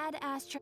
Bad Astro.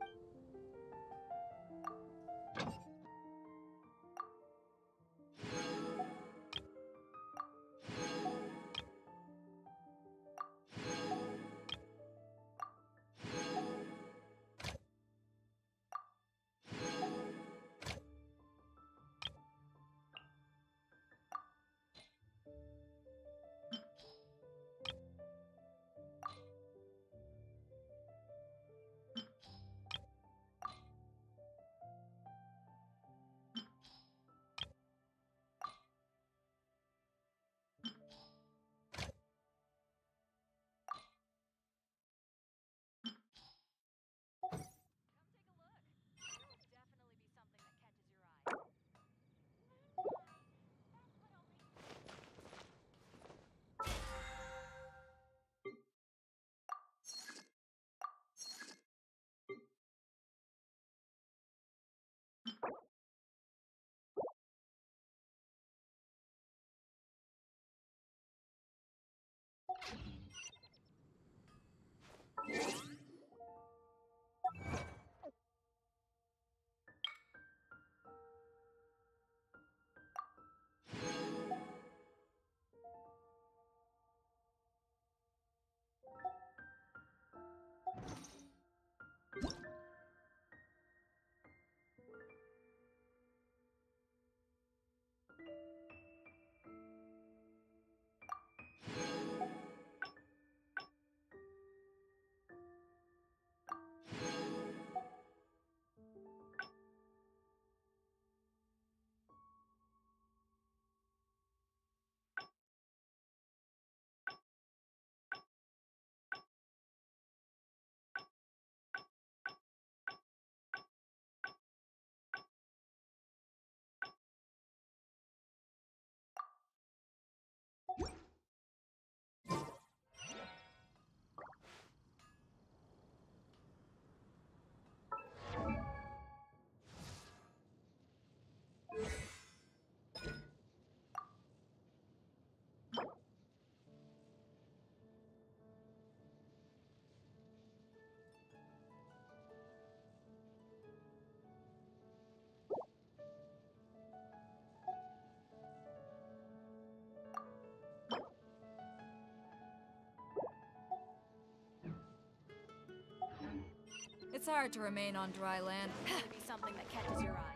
It's hard to remain on dry land. Be something that catches your eye.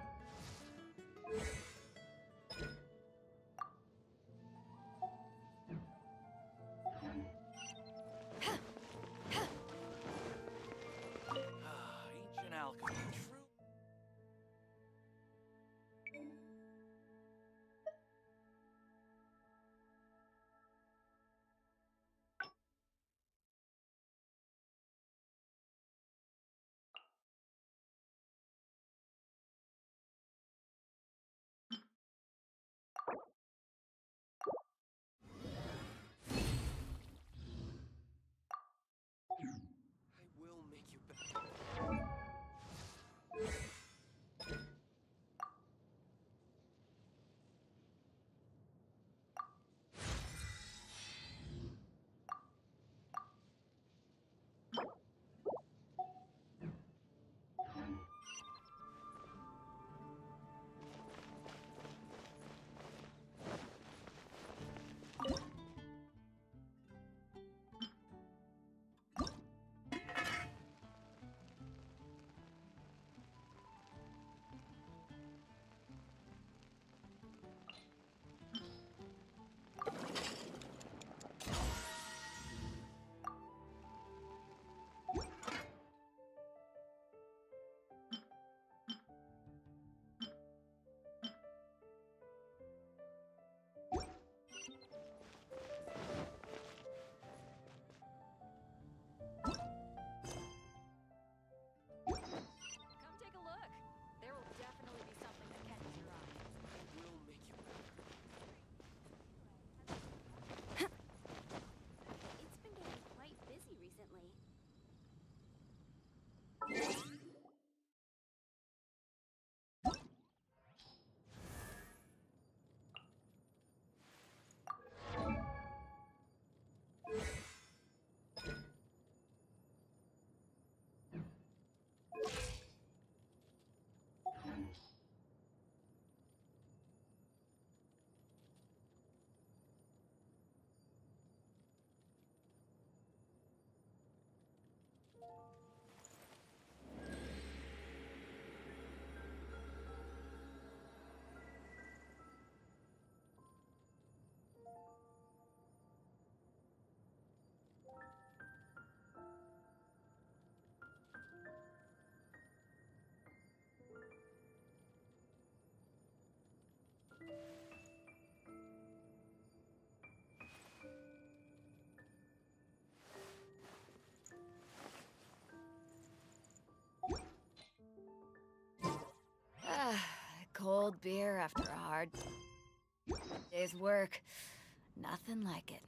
Ancient alchemy, true. cold beer after a hard day's work. Nothing like it.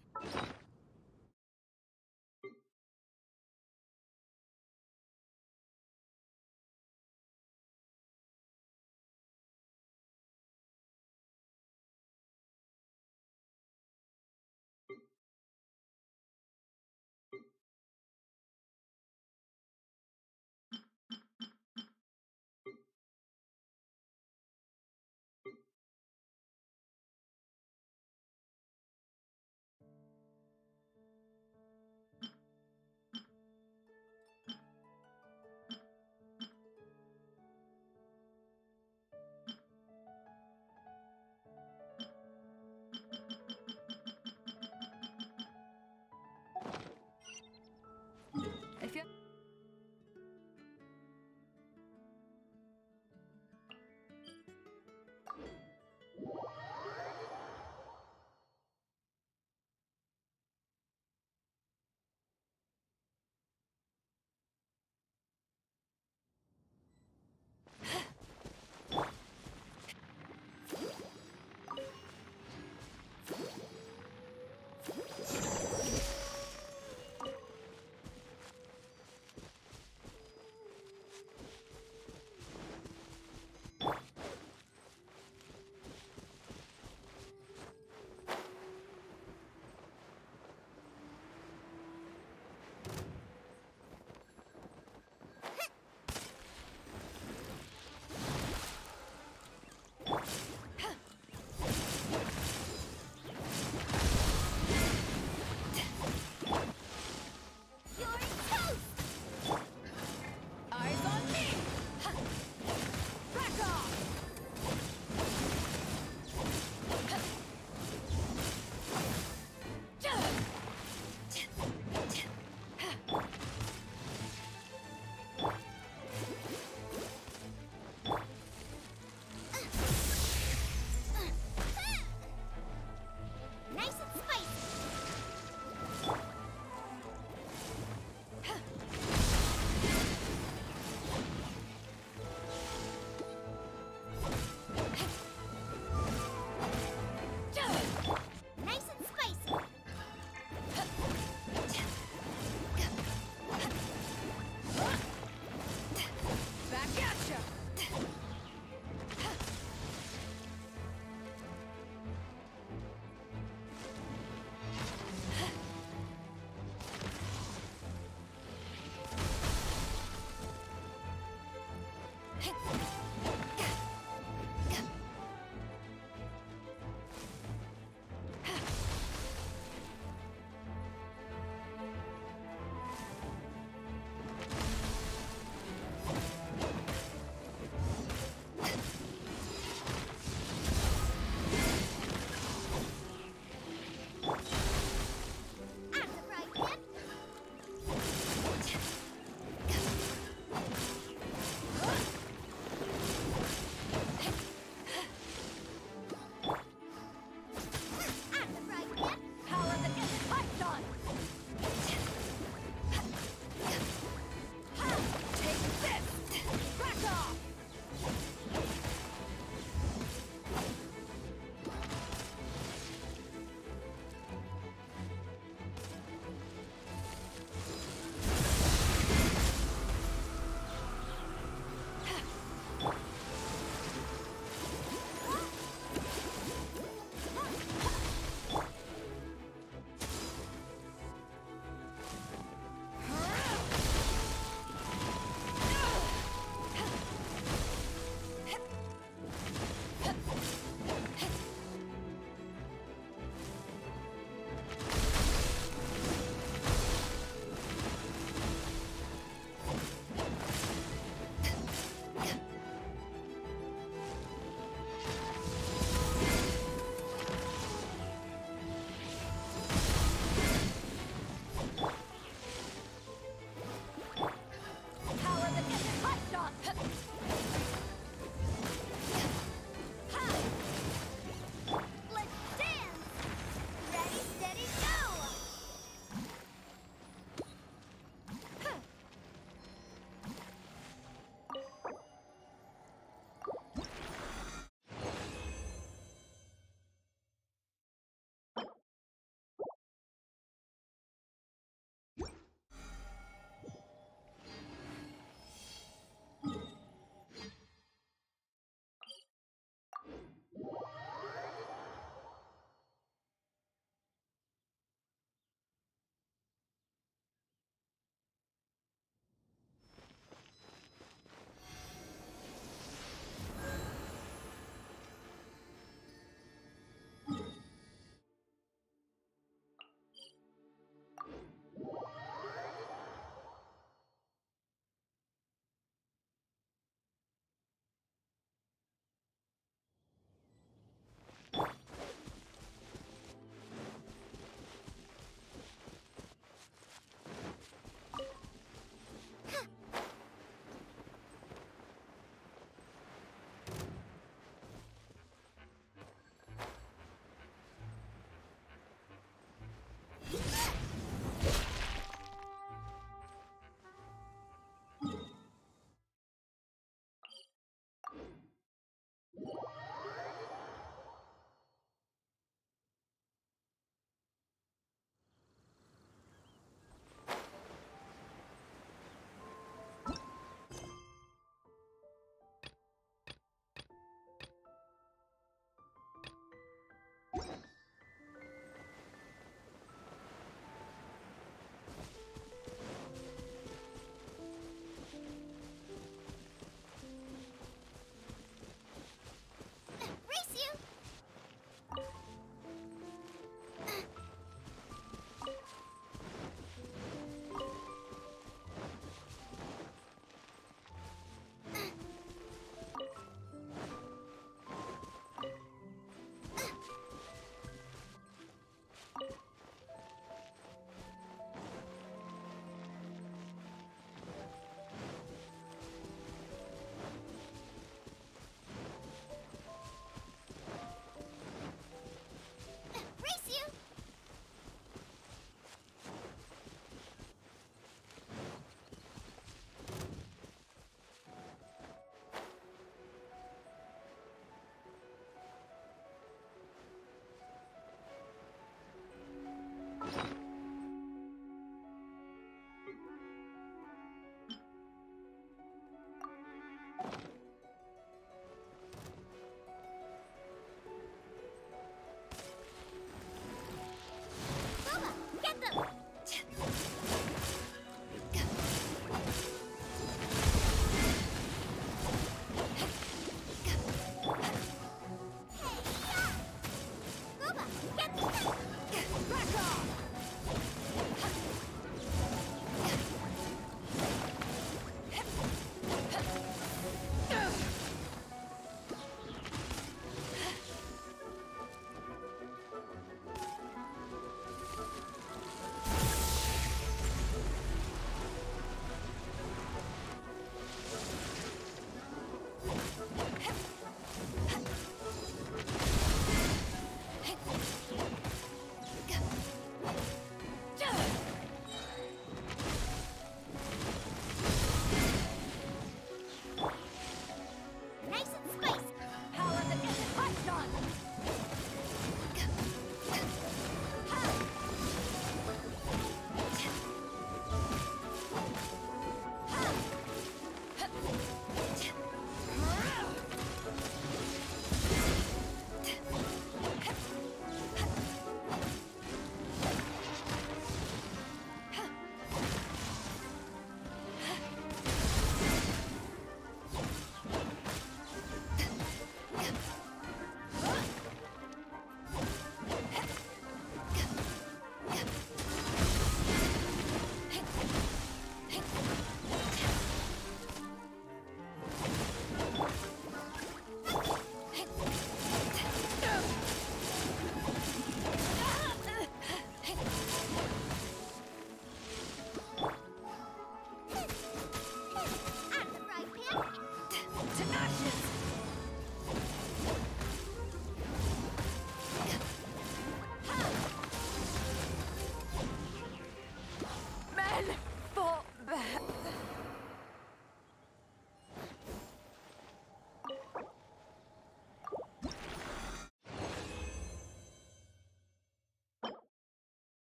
If you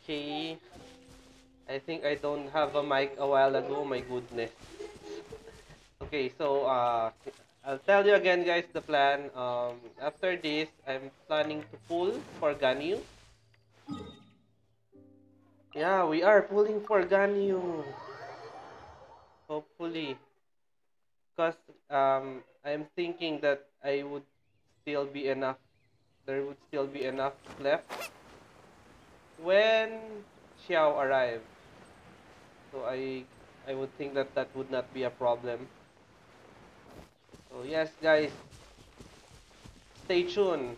Okay. I think I don't have a mic a while ago. My goodness. Okay, so I'll tell you again, guys, the plan. After this, I'm planning to pull for Ganyu. Yeah, we are pulling for Ganyu. Hopefully, because I'm thinking that I would still be enough. There would still be enough left when Xiao arrives. So I would think that that would not be a problem. So yes, guys, stay tuned.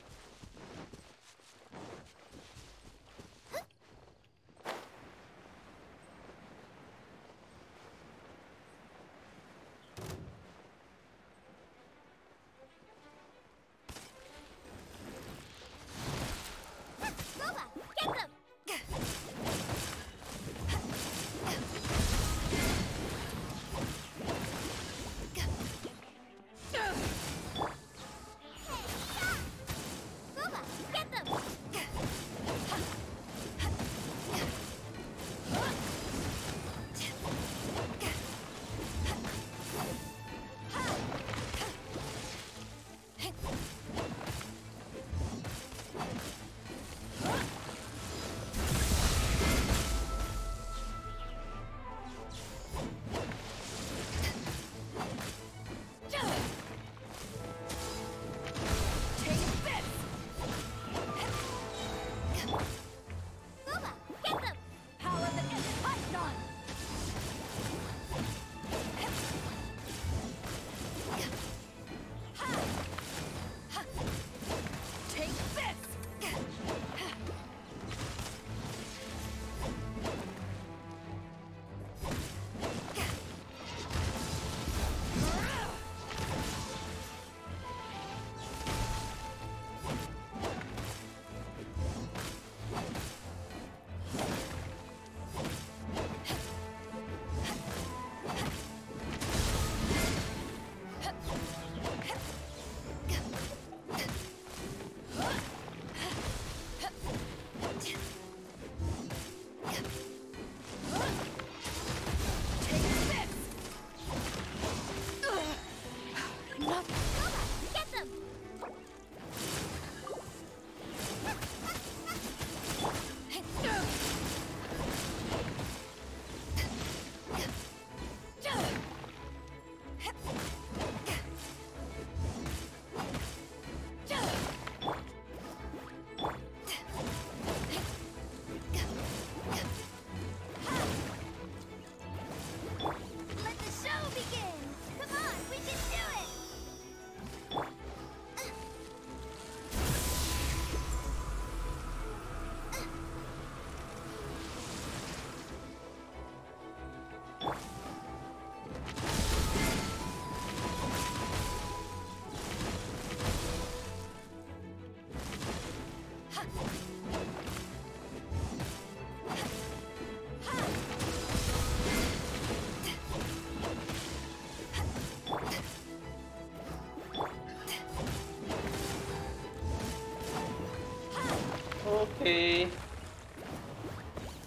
Okay.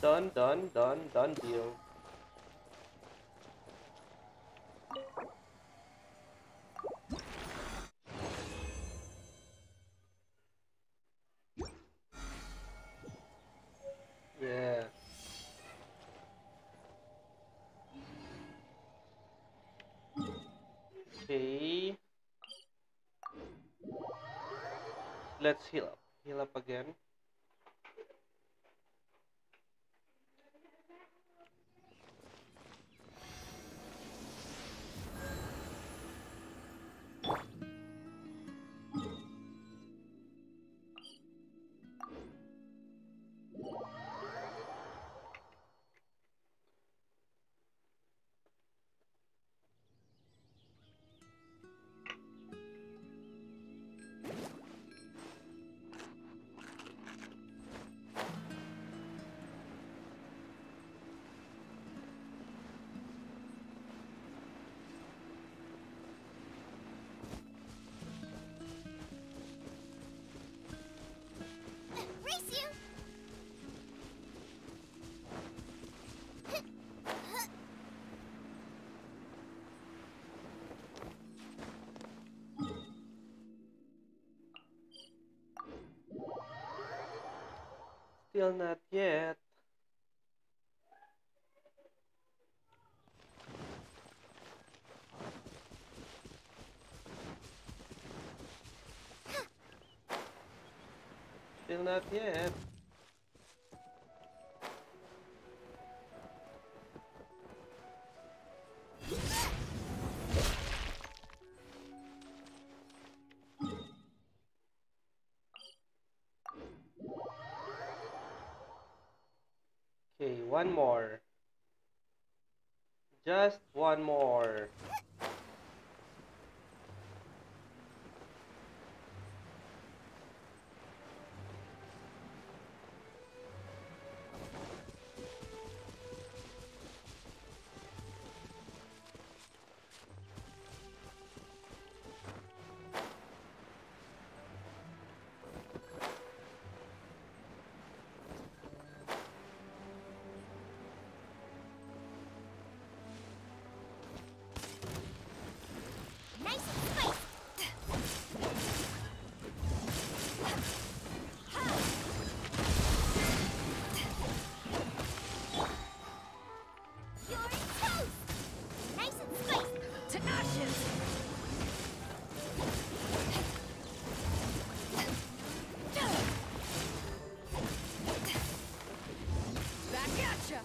Done deal. Yeah. Okay. Let's heal up. Heal up again. Still not yet. Still not yet. Okay, one more. Just one more. Nice and spicy. You're toast. Nice and spicy. To ashes. Back at ya.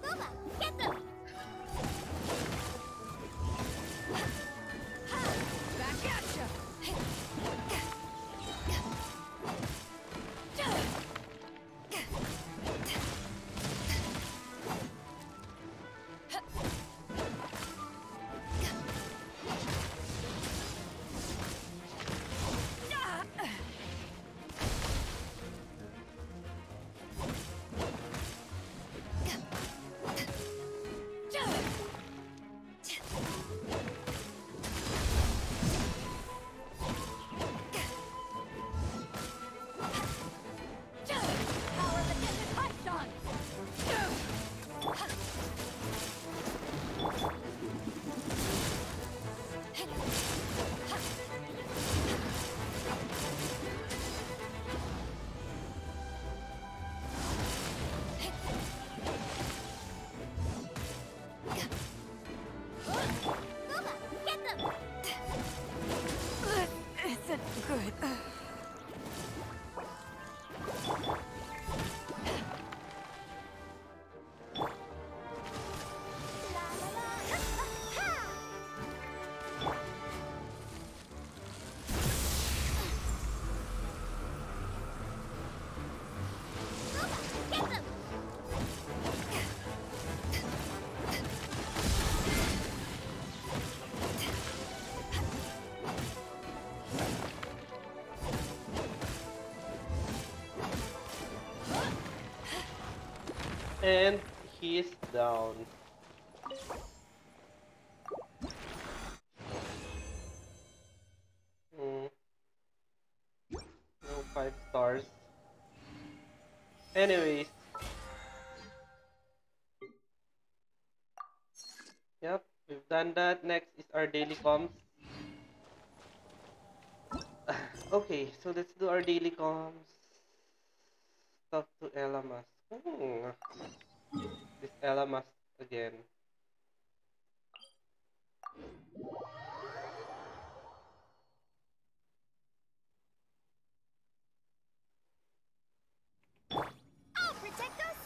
Booba, get them. Back at ya. Power of the desert python. Booba, get them. This isn't good. La la la. Ha, ha. Booba, get them. And he's down. Hmm. No 5 stars. Anyways. Yep, we've done that. Next is our daily comms. Okay, so let's do our daily comms. Talk to Elamas. This Elamas again. I'll protect us.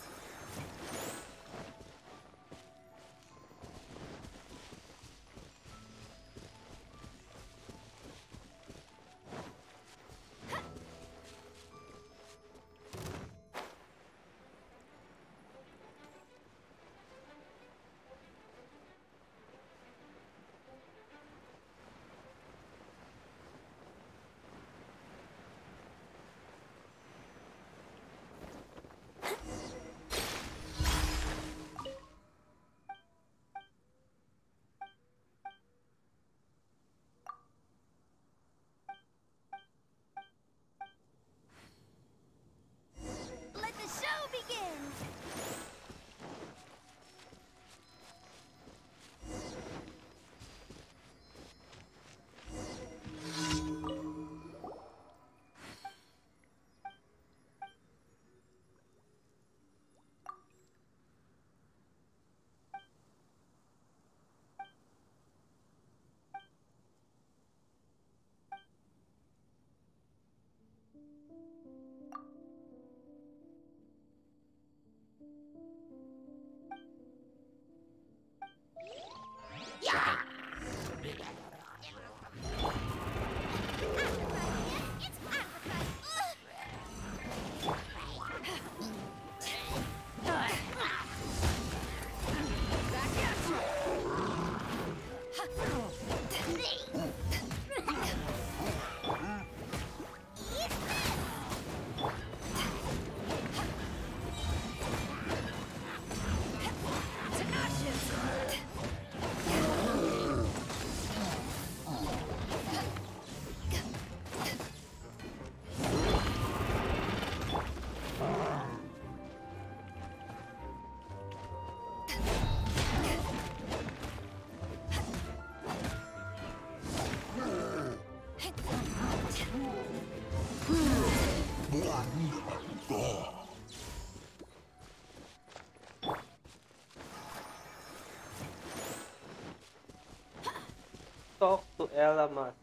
to Elamas.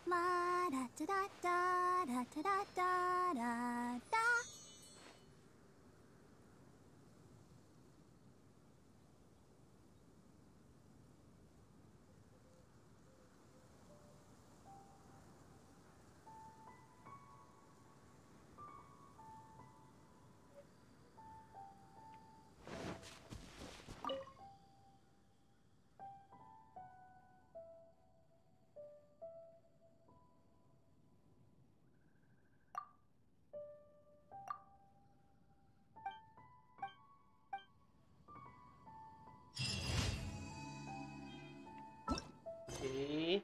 La da da da da da da da da da. Okay.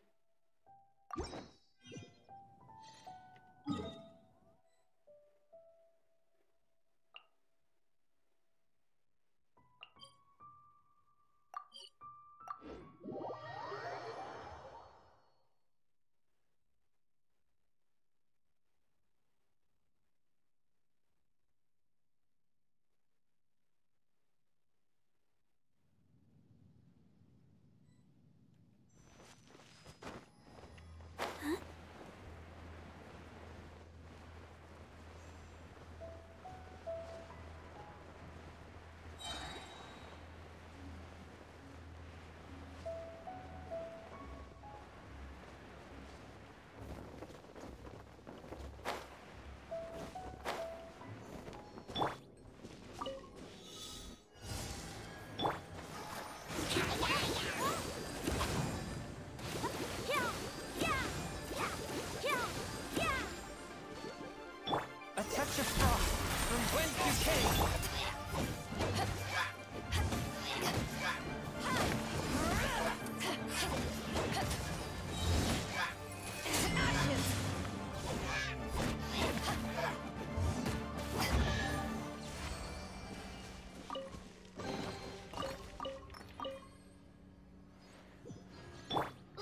A touch of frost from whence you came.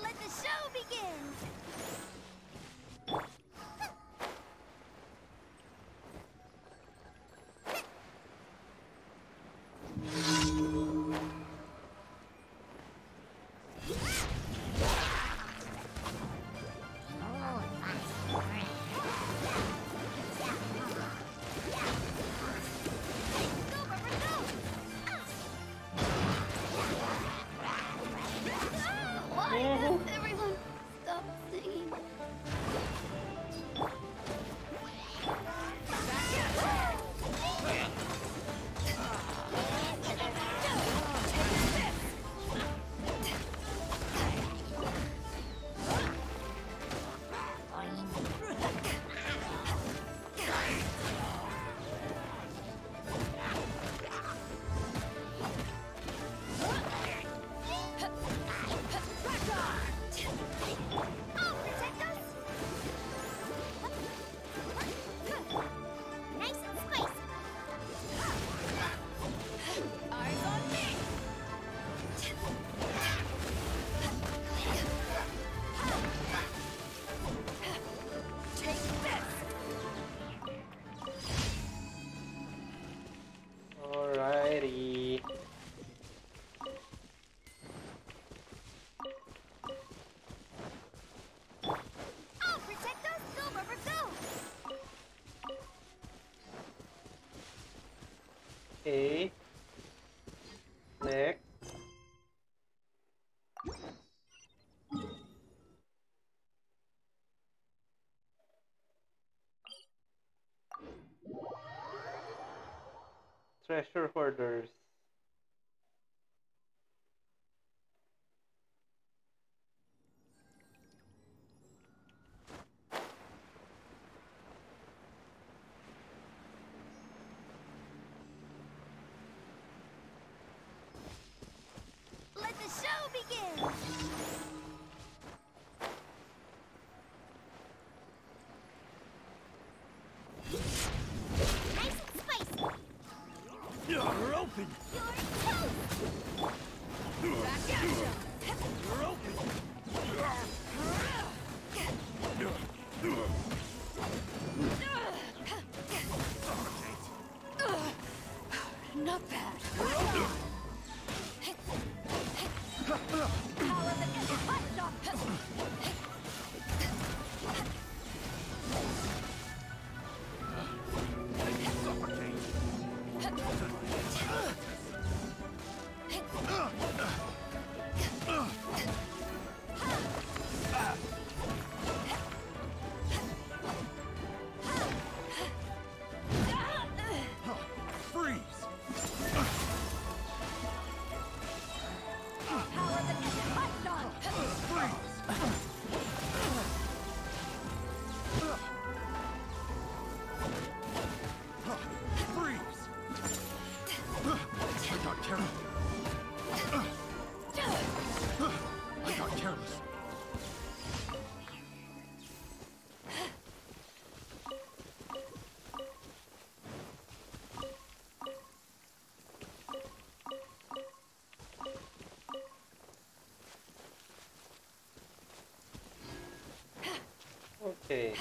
Let the show begin. Why does everyone stop singing? I'll protect us. Nice and spicy. Eyes on me. Take this. Alrighty. I'll protect us. Go, Rubber, go. Okay. Next. Treasure hoarders. Let the show begin. Nice and open. Back at ya! You're open. Not bad. Power that gets punched off. Freeze. Power that gets punched off. Freeze. Freeze. I got careless. I got careless. Okay.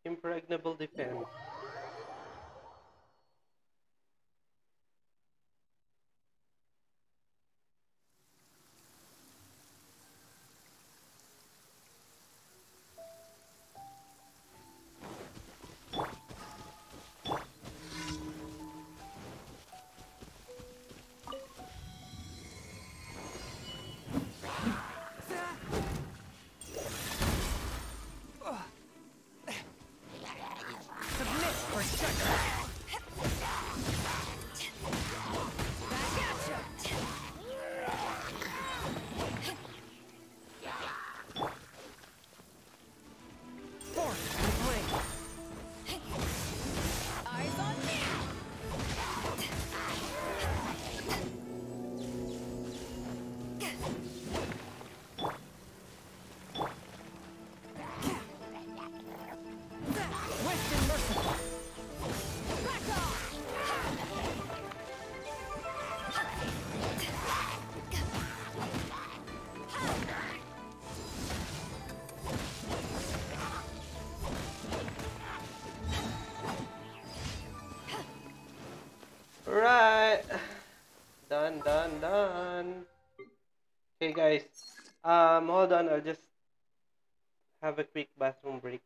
Impregnable defense. Submit for second. Back at ya! Force and blade. Eyes on me! Swift and merciful. Back off! Right. Done, done, done. Okay, guys. Hold on. I'll just have a quick bathroom break.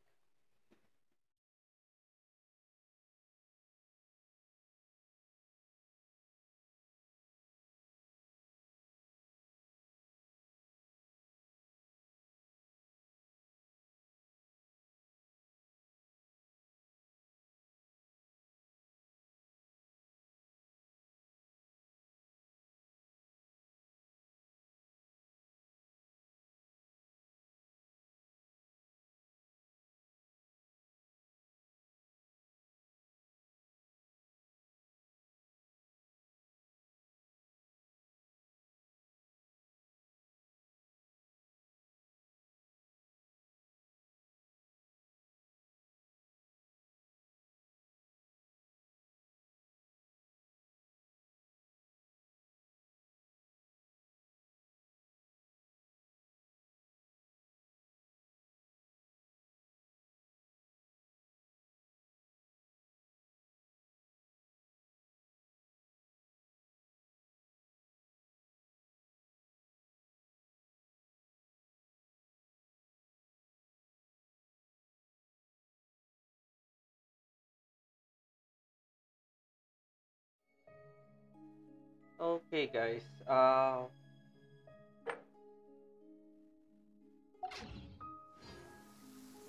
Okay, guys.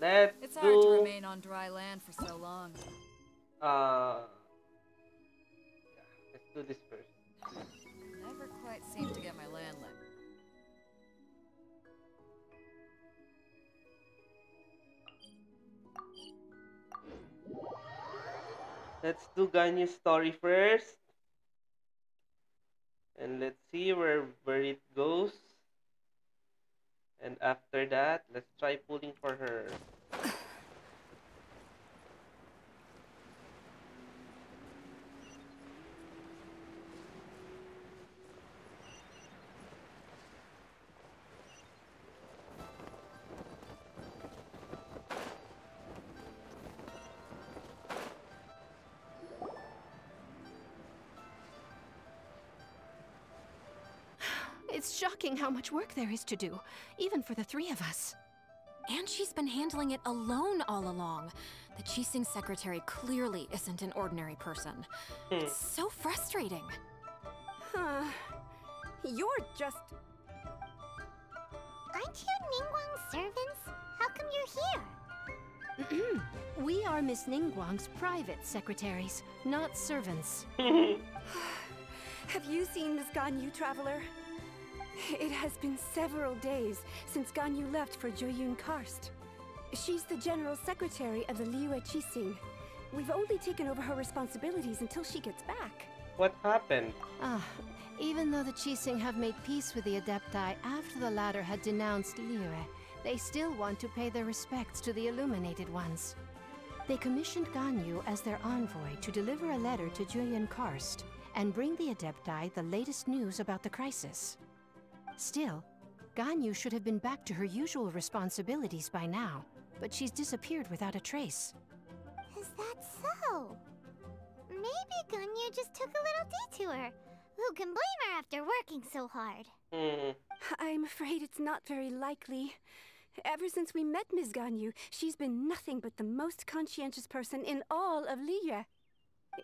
Let's It's hard to do remain on dry land for so long. yeah, let's do this first. Never quite seem to get my land limit. Let's do Ganyu's story first. And let's see where it goes. And after that, let's try pulling for her. It's shocking how much work there is to do, even for the three of us. And she's been handling it alone all along. The Qixing secretary clearly isn't an ordinary person. It's so frustrating. You're just... Aren't you Ningguang's servants? How come you're here? We are Miss Ningguang's private secretaries, not servants. Have you seen Miss Ganyu, Traveler? It has been several days since Ganyu left for Joyun Karst. She's the general secretary of the Liyue Qixing. We've only taken over her responsibilities until she gets back. What happened? Even though the Qixing have made peace with the Adepti after the latter had denounced Liyue, they still want to pay their respects to the Illuminated Ones. They commissioned Ganyu as their envoy to deliver a letter to Joyun Karst and bring the Adepti the latest news about the crisis. Still, Ganyu should have been back to her usual responsibilities by now, but she's disappeared without a trace. Is that so? Maybe Ganyu just took a little detour. Who can blame her after working so hard? I'm afraid it's not very likely. Ever since we met Ms. Ganyu, she's been nothing but the most conscientious person in all of Liyue.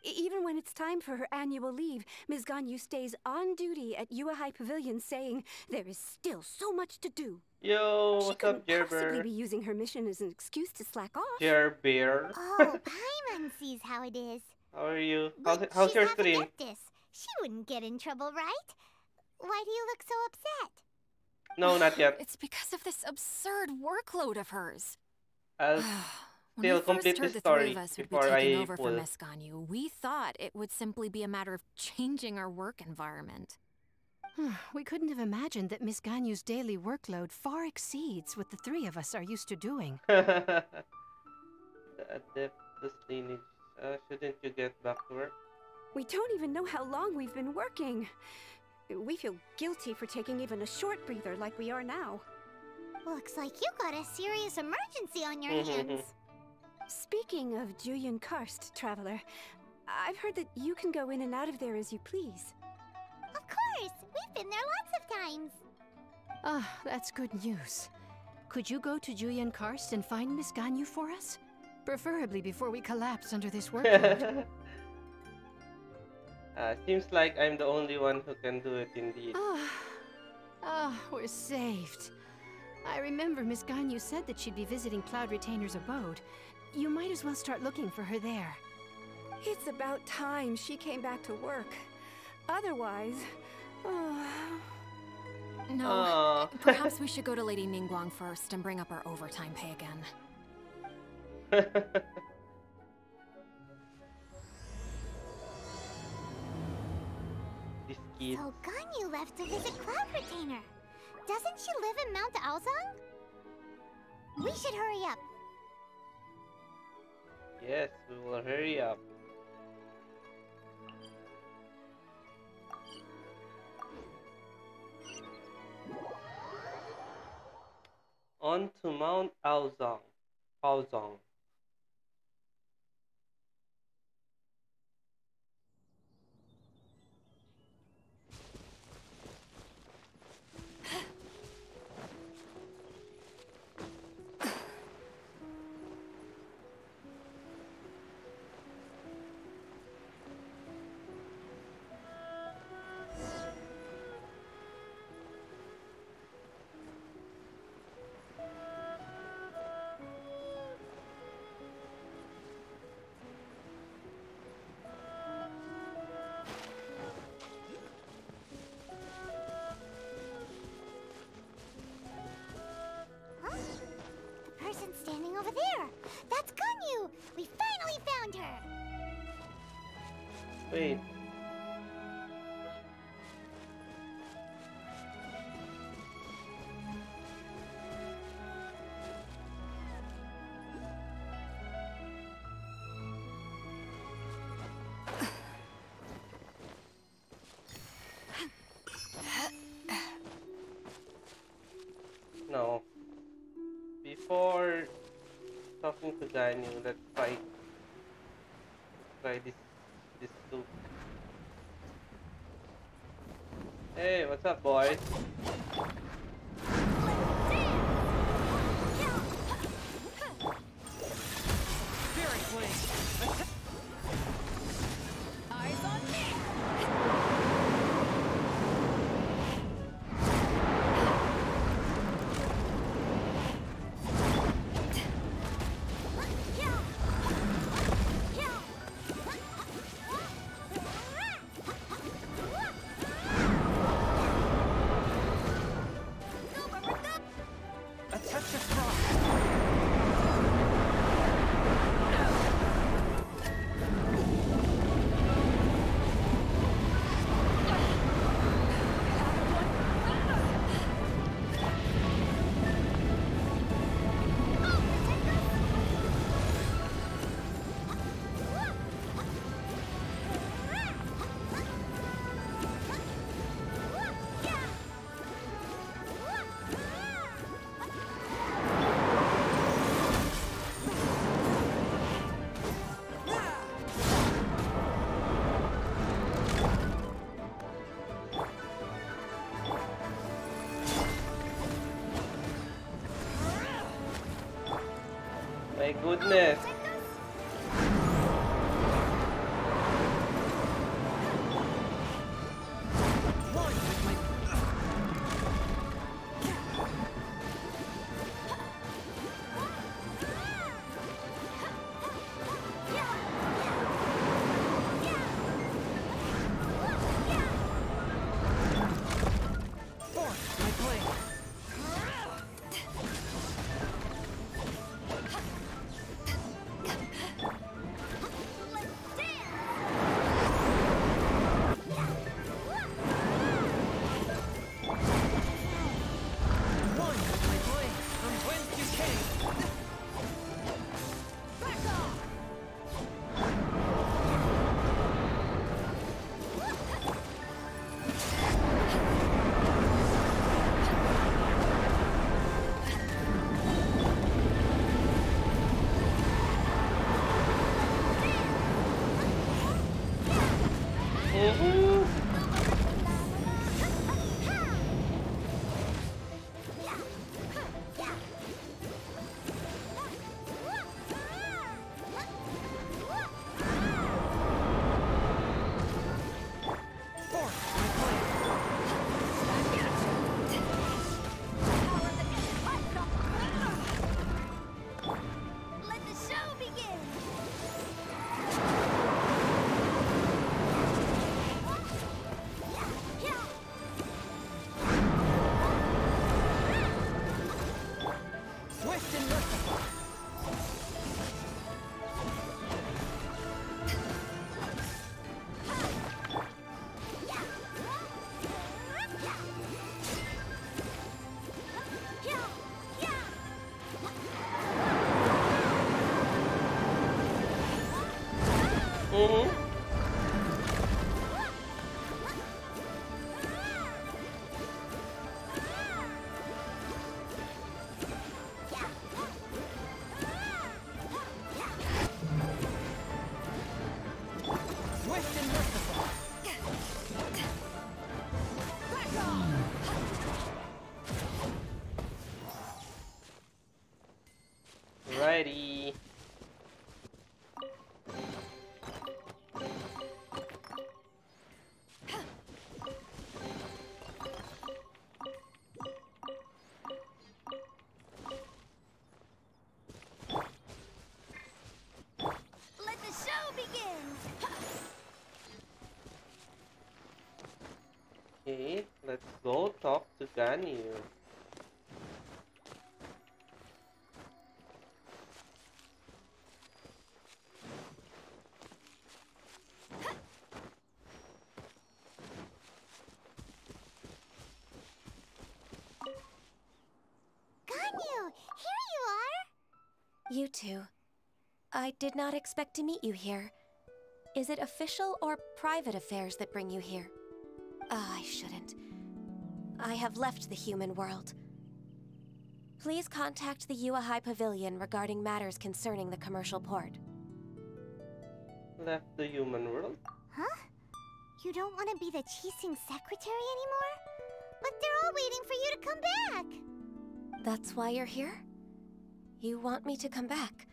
Even when it's time for her annual leave, Ms. Ganyu stays on duty at Yuehai Pavilion saying there is still so much to do. Yo, She what's couldn't up, Jer possibly Bear? be using her mission as an excuse to slack off. Jer Bear. Oh, Paimon sees how it is. How are you? But How's she's your half stream? Adeptus. She wouldn't get in trouble, right? Why do you look so upset? No, not yet. It's because of this absurd workload of hers. I'll When we still first complete heard the the story three of us would be before taking I over for pull. Miss Ganyu, we thought it would simply be a matter of changing our work environment. We couldn't have imagined that Miss Ganyu's daily workload far exceeds what the three of us are used to doing. The Adeptus lineage. Shouldn't you get back to work? We don't even know how long we've been working. We feel guilty for taking even a short breather like we are now. Looks like you got a serious emergency on your hands. Speaking of Joyun Karst, Traveler, I've heard that you can go in and out of there as you please. Of course! We've been there lots of times. That's good news. Could you go to Julian Karst and find Miss Ganyu for us? Preferably before we collapse under this workload. Seems like I'm the only one who can do it indeed. We're saved. I remember Miss Ganyu said that she'd be visiting Cloud Retainer's abode. You might as well start looking for her there. It's about time she came back to work. Otherwise... No, perhaps we should go to Lady Ningguang first and bring up our overtime pay again. This kid. So Ganyu left to visit Cloud Retainer. Doesn't she live in Mount Aozang? We should hurry up. Yes, we will hurry up. On to Mount Aozang. Aozang. Huh? The person standing over there. That's Ganyu. We finally found her. Wait. No. Before talking to Daniel, let's try this soup. Hey, what's up, boys? Spirit Blade! Eyes on me! A touch of frost! My goodness. One with my... Four, my blade! One with my blade! From whence you came! Mm-hmm. Four, my blade! Let the show begin! Swift and merciful! Mm-hmm. Swift and merciful! Righty. Let the show begin! Okay, let's go talk to Ganyu. You two. I did not expect to meet you here. Is it official or private affairs that bring you here? Ah, I shouldn't. I have left the human world. Please contact the Yuahai Pavilion regarding matters concerning the commercial port. Left the human world? Huh? You don't want to be the Qixing secretary anymore? But they're all waiting for you to come back! That's why you're here? You want me to come back?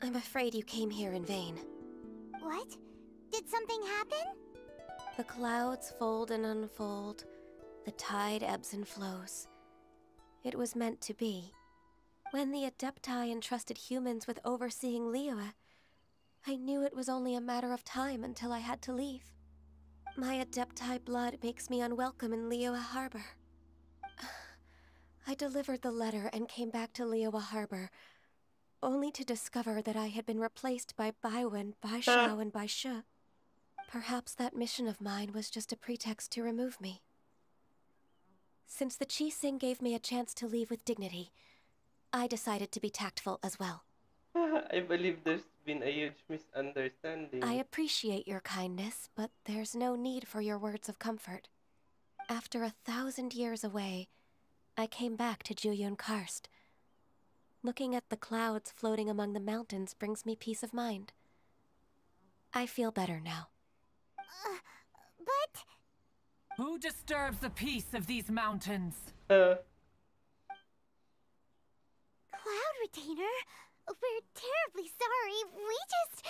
I'm afraid you came here in vain. What? Did something happen? The clouds fold and unfold. The tide ebbs and flows. It was meant to be. When the Adepti entrusted humans with overseeing Liyue, I knew it was only a matter of time until I had to leave. My Adepti blood makes me unwelcome in Liyue Harbor. I delivered the letter and came back to Liyue Harbor, only to discover that I had been replaced by Baiwen, Baishao, and Baishe. Perhaps that mission of mine was just a pretext to remove me. Since the Qixing gave me a chance to leave with dignity, I decided to be tactful as well. I believe there's been a huge misunderstanding. I appreciate your kindness, but there's no need for your words of comfort. After 1,000 years away, I came back to Jueyun Karst. Looking at the clouds floating among the mountains brings me peace of mind. I feel better now. But... Who disturbs the peace of these mountains? Cloud Retainer, we're terribly sorry. We just...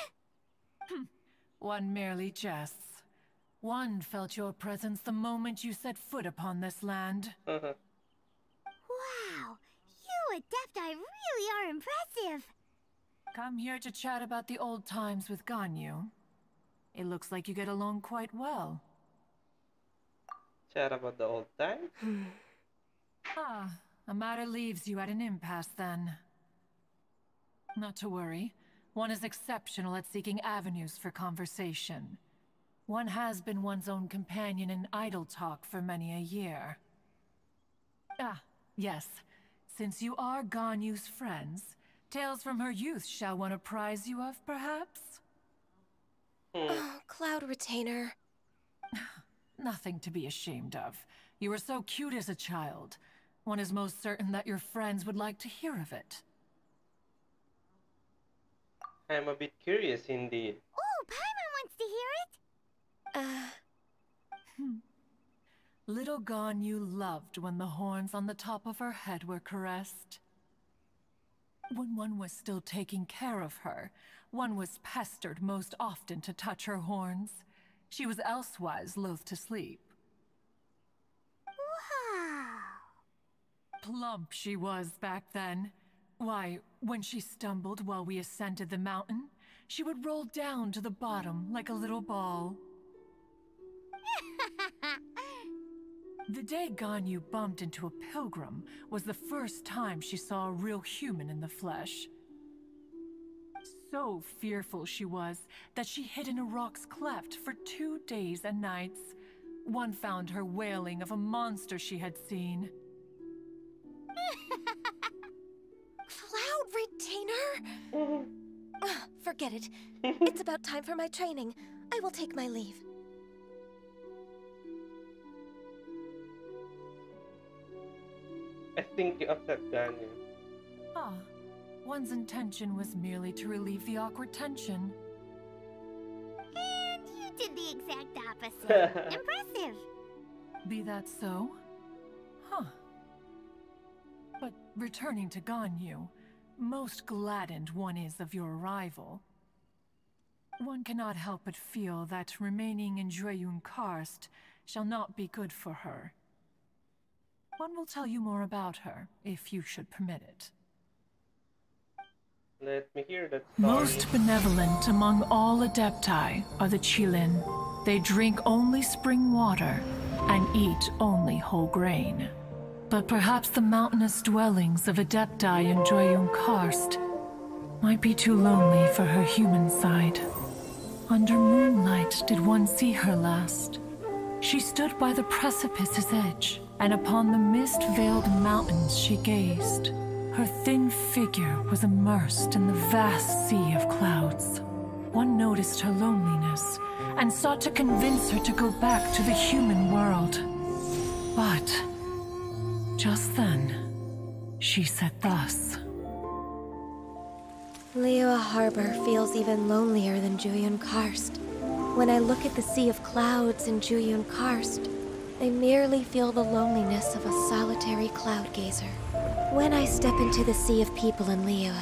One merely jests. One felt your presence the moment you set foot upon this land. Wow, you Adepti really are impressive. Come here to chat about the old times with Ganyu. It looks like you get along quite well. Chat about the old time? A matter leaves you at an impasse then. Not to worry. One is exceptional at seeking avenues for conversation. One has been one's own companion in idle talk for many a year. Yes. Since you are Ganyu's friends, tales from her youth shall one apprise you of, perhaps? Oh, Cloud Retainer. Nothing to be ashamed of. You were so cute as a child. One is most certain that your friends would like to hear of it. I'm a bit curious indeed. Oh, Paimon wants to hear it! Little Ganyu loved when the horns on the top of her head were caressed. When one was still taking care of her, one was pestered most often to touch her horns. She was elsewise loath to sleep. Wow! Plump she was back then. Why, when she stumbled while we ascended the mountain, she would roll down to the bottom like a little ball. The day Ganyu bumped into a pilgrim was the first time she saw a real human in the flesh. So fearful she was that she hid in a rock's cleft for 2 days and nights. One found her wailing of a monster she had seen. Cloud Retainer? Forget it. It's about time for my training. I will take my leave. I think you upset Ganyu. One's intention was merely to relieve the awkward tension. And you did the exact opposite. Impressive. Be that so? But returning to Ganyu, most gladdened one is of your arrival. One cannot help but feel that remaining in Jueyun Karst shall not be good for her. One will tell you more about her, if you should permit it. Let me hear that story. Most benevolent among all Adepti are the Qilin. They drink only spring water and eat only whole grain. But perhaps the mountainous dwellings of Adepti in Jueyun Karst might be too lonely for her human side. Under moonlight did one see her last. She stood by the precipice's edge, and upon the mist-veiled mountains she gazed, Her thin figure was immersed in the vast sea of clouds. One noticed her loneliness and sought to convince her to go back to the human world. But just then, she said thus. Liyue Harbor feels even lonelier than Juyun Karst. When I look at the sea of clouds in Juyun Karst, I merely feel the loneliness of a solitary cloud gazer. When I step into the sea of people in Liyue,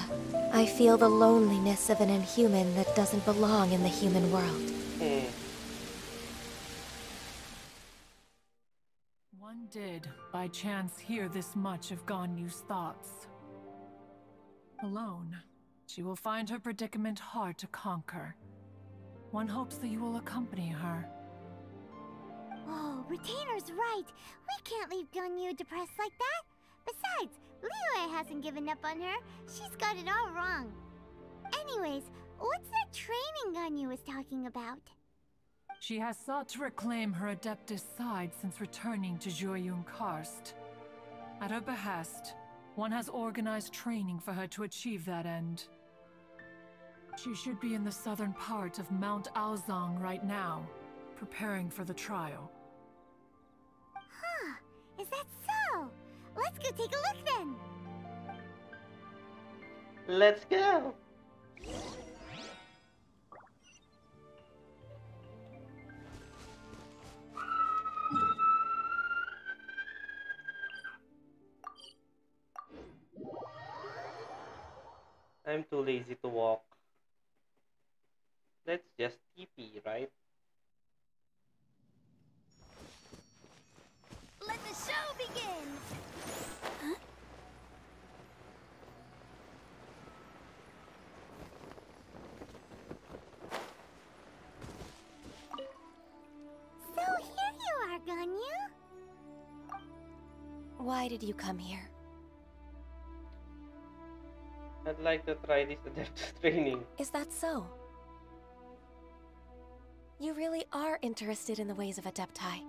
I feel the loneliness of an inhuman that doesn't belong in the human world. One did, by chance, hear this much of Ganyu's thoughts. Alone, she will find her predicament hard to conquer. One hopes that you will accompany her. Oh, Retainer's right. We can't leave Ganyu depressed like that. Besides, Liyue hasn't given up on her. She's got it all wrong. Anyways, what's that training Ganyu was talking about? She has sought to reclaim her Adeptus side since returning to Juyun Karst. At her behest, one has organized training for her to achieve that end. She should be in the southern part of Mount Aozang right now, preparing for the trial. Huh, is that so? Let's go take a look then! Let's go! I'm too lazy to walk. Let's just TP, right? Let the show begin! Huh? So here you are, Ganyu. Why did you come here? I'd like to try this Adeptus training. Is that so? You really are interested in the ways of Adepti.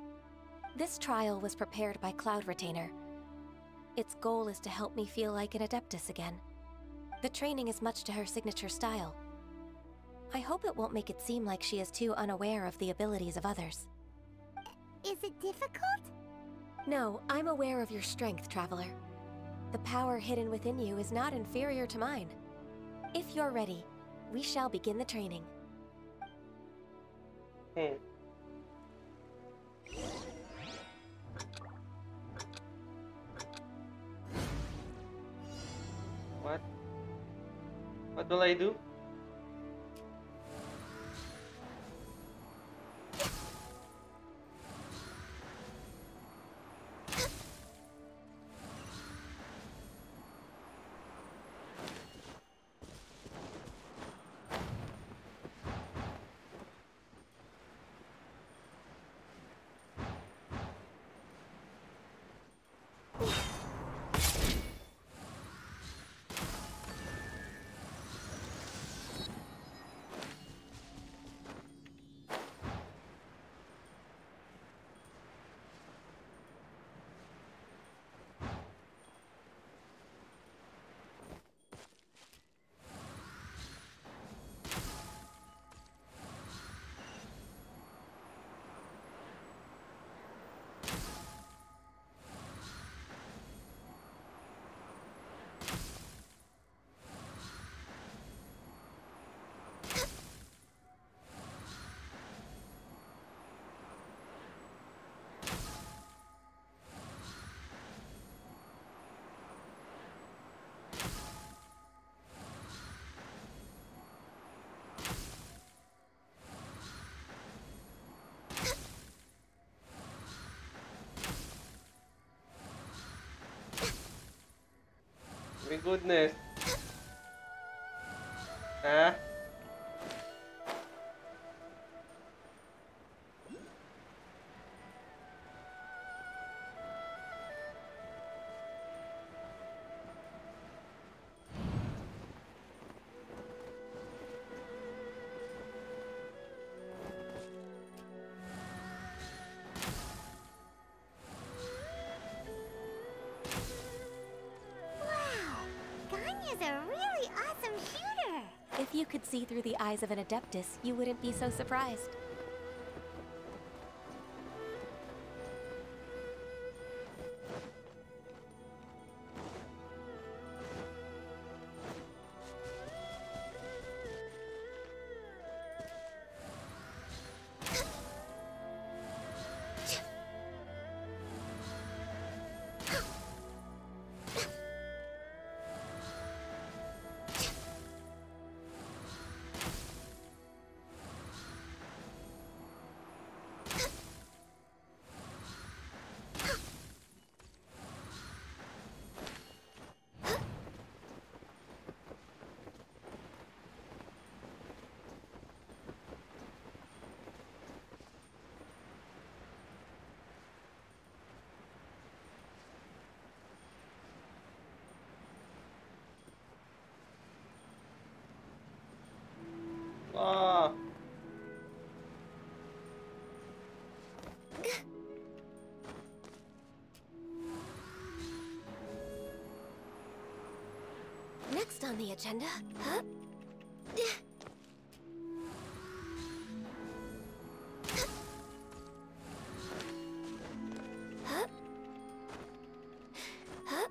This trial was prepared by Cloud Retainer. Its goal is to help me feel like an Adeptus again. The training is much to her signature style. I hope it won't make it seem like she is too unaware of the abilities of others. Is it difficult? No, I'm aware of your strength, Traveler. The power hidden within you is not inferior to mine. If you're ready, we shall begin the training. What? What will I do? My goodness. Huh? a really awesome shooter. If you could see through the eyes of an Adeptus, you wouldn't be so surprised. Ah. Next on the agenda, huh? Huh? Huh?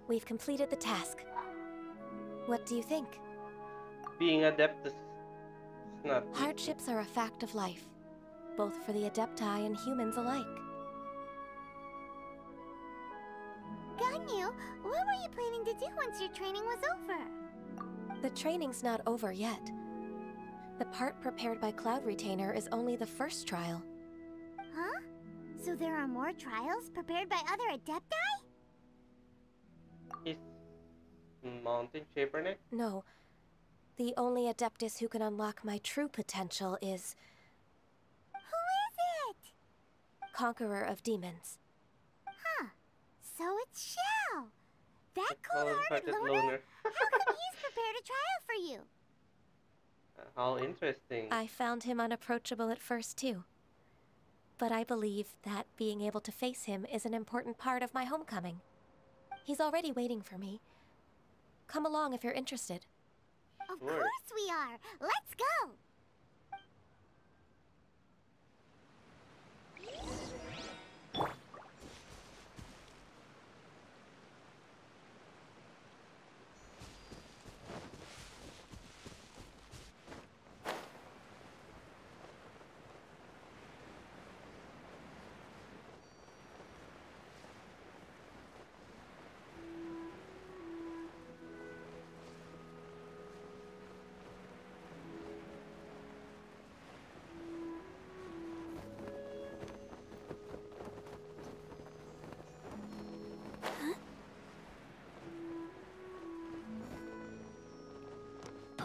We've completed the task. What do you think? Being adept is not easy. Hardships are a fact of life, both for the Adepti and humans alike. Ganyu, what were you planning to do once your training was over? The training's not over yet. The part prepared by Cloud Retainer is only the first trial. Huh? So there are more trials prepared by other Adepti? Is Mountain Chaperneck? No. The only Adeptus who can unlock my true potential is Who is it? Conqueror of Demons. Huh. So it's Shao. That The cold-hearted cold-hearted loner? loner. How come he's prepared a trial for you? How interesting. I found him unapproachable at first, too. But I believe that being able to face him is an important part of my homecoming. He's already waiting for me. Come along if you're interested. Of Sure. course we are. Let's go.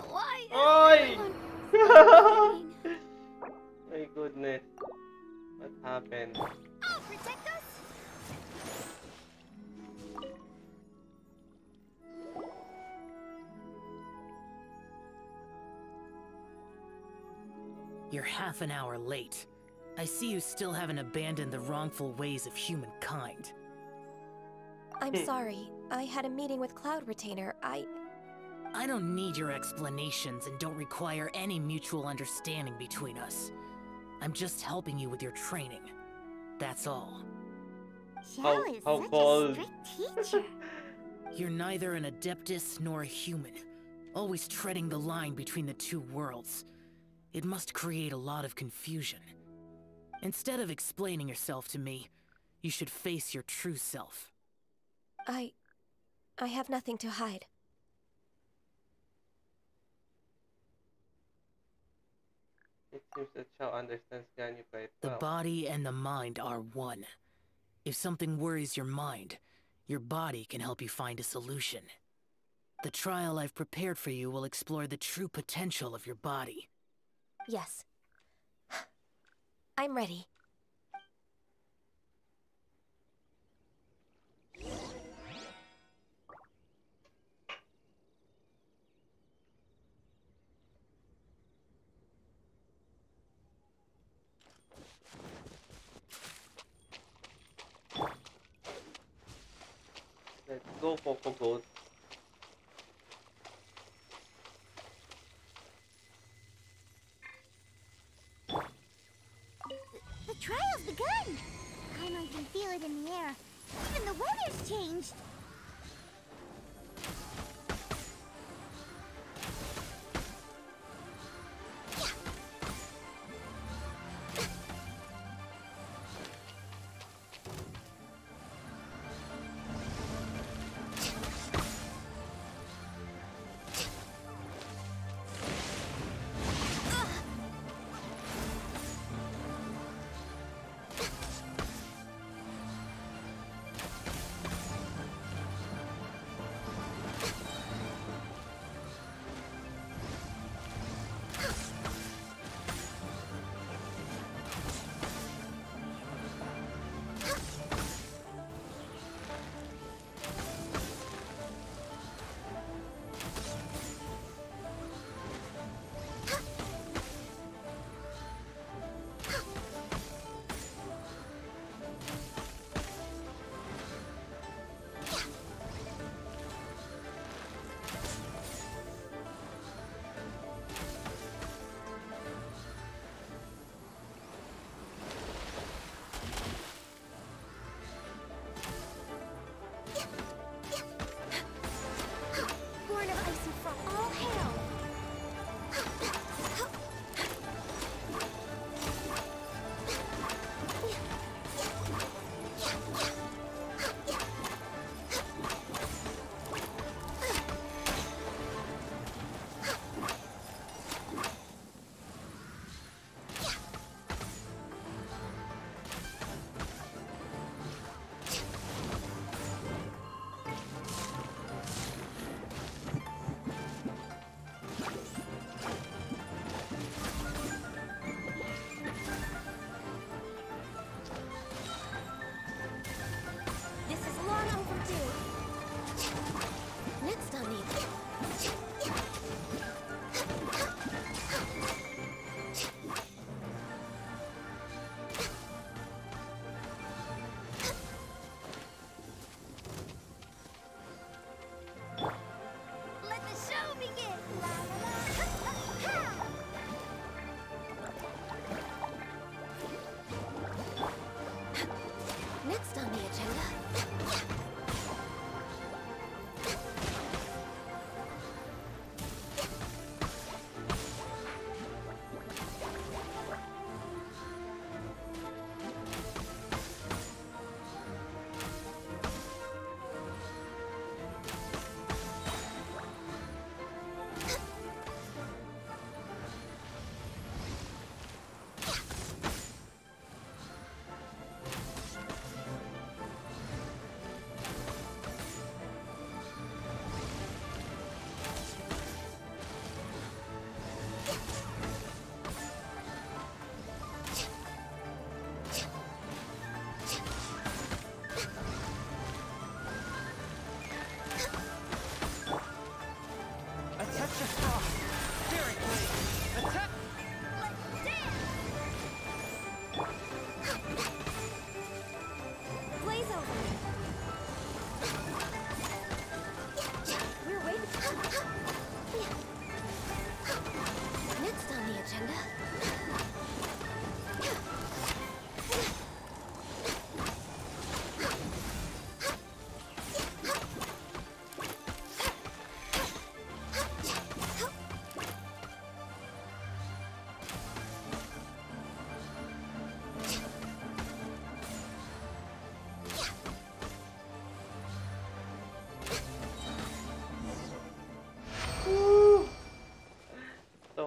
Why? Oi! Everyone My goodness. What happened? I'll protect us. You're half an hour late. I see you still haven't abandoned the wrongful ways of humankind. I'm sorry. I had a meeting with Cloud Retainer. I don't need your explanations and don't require any mutual understanding between us. I'm just helping you with your training. That's all. Shao is how such cold. a strict teacher. You're neither an Adeptus nor a human, always treading the line between the two worlds. It must create a lot of confusion. Instead of explaining yourself to me, you should face your true self. I have nothing to hide. It seems that Shao understands Ganyu quite The well. body and the mind are one. If something worries your mind, your body can help you find a solution. The trial I've prepared for you will explore the true potential of your body. Yes. I'm ready. go, Poco Goat. The trial's begun! Paimon can feel it in the air. Even the weather's changed.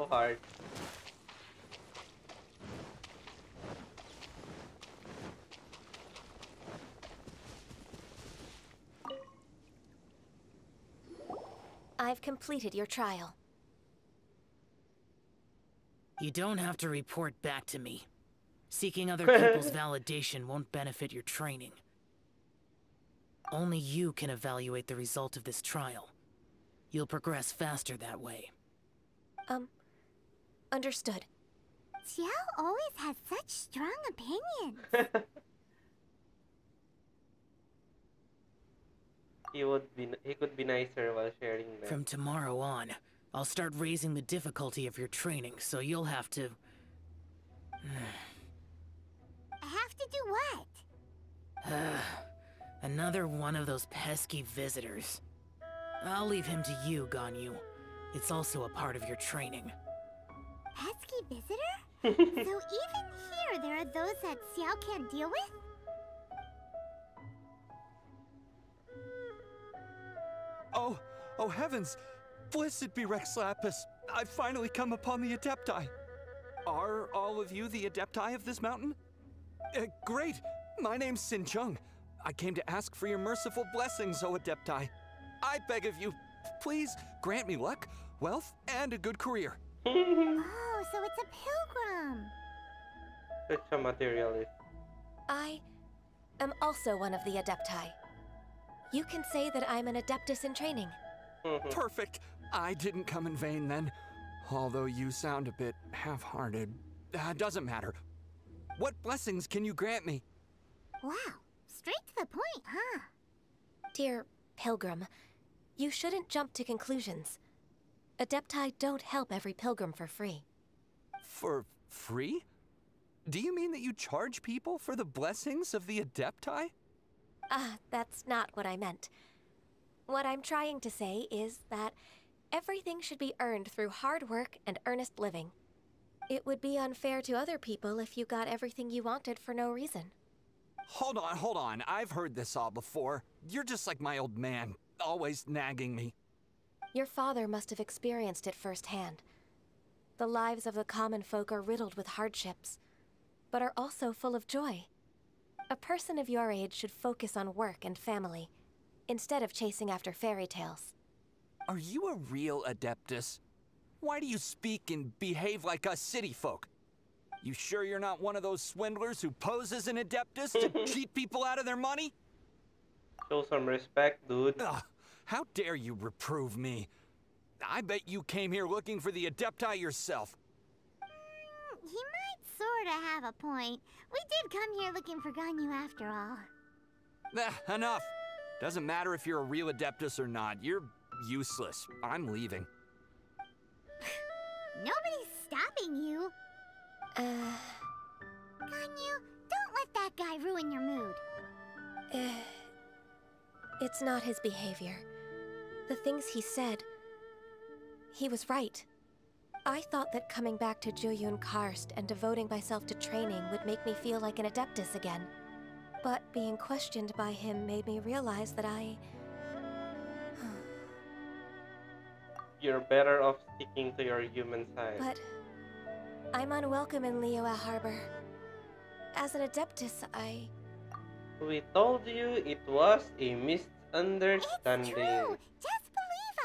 Hard. I've completed your trial. You don't have to report back to me. Seeking other people's validation won't benefit your training. Only you can evaluate the result of this trial. You'll progress faster that way. Understood. Xiao always has such strong opinions. he could be nicer while sharing them. From tomorrow on, I'll start raising the difficulty of your training, so you'll have to... Have to do what? Another one of those pesky visitors. I'll leave him to you, Ganyu. It's also a part of your training. Pesky visitor? So even here, there are those that Xiao can't deal with? Oh heavens! Blessed be Rex Lapis! I've finally come upon the Adepti! Are all of you the Adepti of this mountain? Great! My name's Sin Chung. I came to ask for your merciful blessings, O Adepti. I beg of you, please grant me luck, wealth, and a good career. Oh, so it's a pilgrim. Such a materialist. I am also one of the Adepti. You can say that I'm an Adeptus in training. Perfect. I didn't come in vain then. Although you sound a bit half-hearted. Doesn't matter. What blessings can you grant me? Wow, straight to the point, huh? Dear Pilgrim, you shouldn't jump to conclusions. Adepti don't help every pilgrim for free. For free? Do you mean that you charge people for the blessings of the Adepti? That's not what I meant. What I'm trying to say is that everything should be earned through hard work and earnest living. It would be unfair to other people if you got everything you wanted for no reason. Hold on. I've heard this all before. You're just like my old man, always nagging me. Your father must have experienced it firsthand. The lives of the common folk are riddled with hardships, but are also full of joy. A person of your age should focus on work and family, instead of chasing after fairy tales. Are you a real Adeptus? Why do you speak and behave like us city folk? You sure you're not one of those swindlers who poses an Adeptus to cheat people out of their money? Show some respect, dude. Ugh, how dare you reprove me? I bet you came here looking for the Adepti yourself. He might sorta have a point. We did come here looking for Ganyu after all. Enough. Doesn't matter if you're a real Adeptus or not. You're useless. I'm leaving. Nobody's stopping you. Ganyu, don't let that guy ruin your mood. It's not his behavior. The things he said, he was right. I thought that coming back to Jueyun Karst and devoting myself to training would make me feel like an Adeptus again. But being questioned by him made me realize that You're better off sticking to your human side. But I'm unwelcome in Liyue Harbor. As an Adeptus, We told you it was a misunderstanding. It's true. Just believe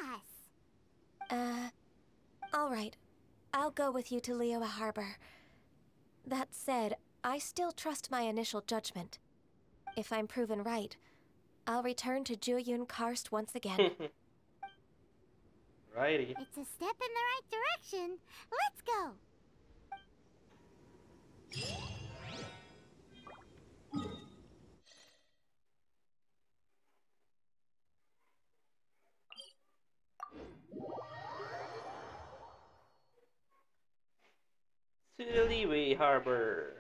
us. Alright. I'll go with you to Liyue Harbor. That said, I still trust my initial judgment. If I'm proven right, I'll return to Jueyun Karst once again. Righty. It's a step in the right direction. Let's go. To Liyue Harbor.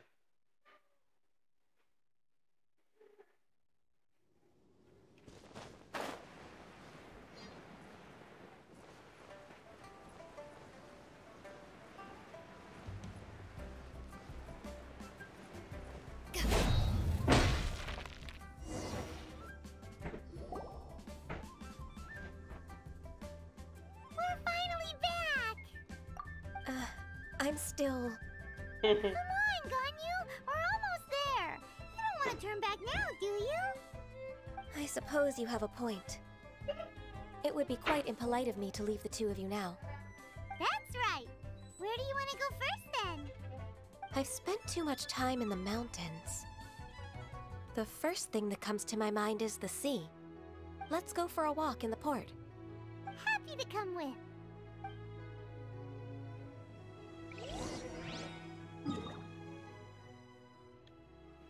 We're finally back. I'm still... Come on, Ganyu. We're almost there. You don't want to turn back now, do you? I suppose you have a point. It would be quite impolite of me to leave the two of you now. That's right. Where do you want to go first, then? I've spent too much time in the mountains. The first thing that comes to my mind is the sea. Let's go for a walk in the port. Happy to come with.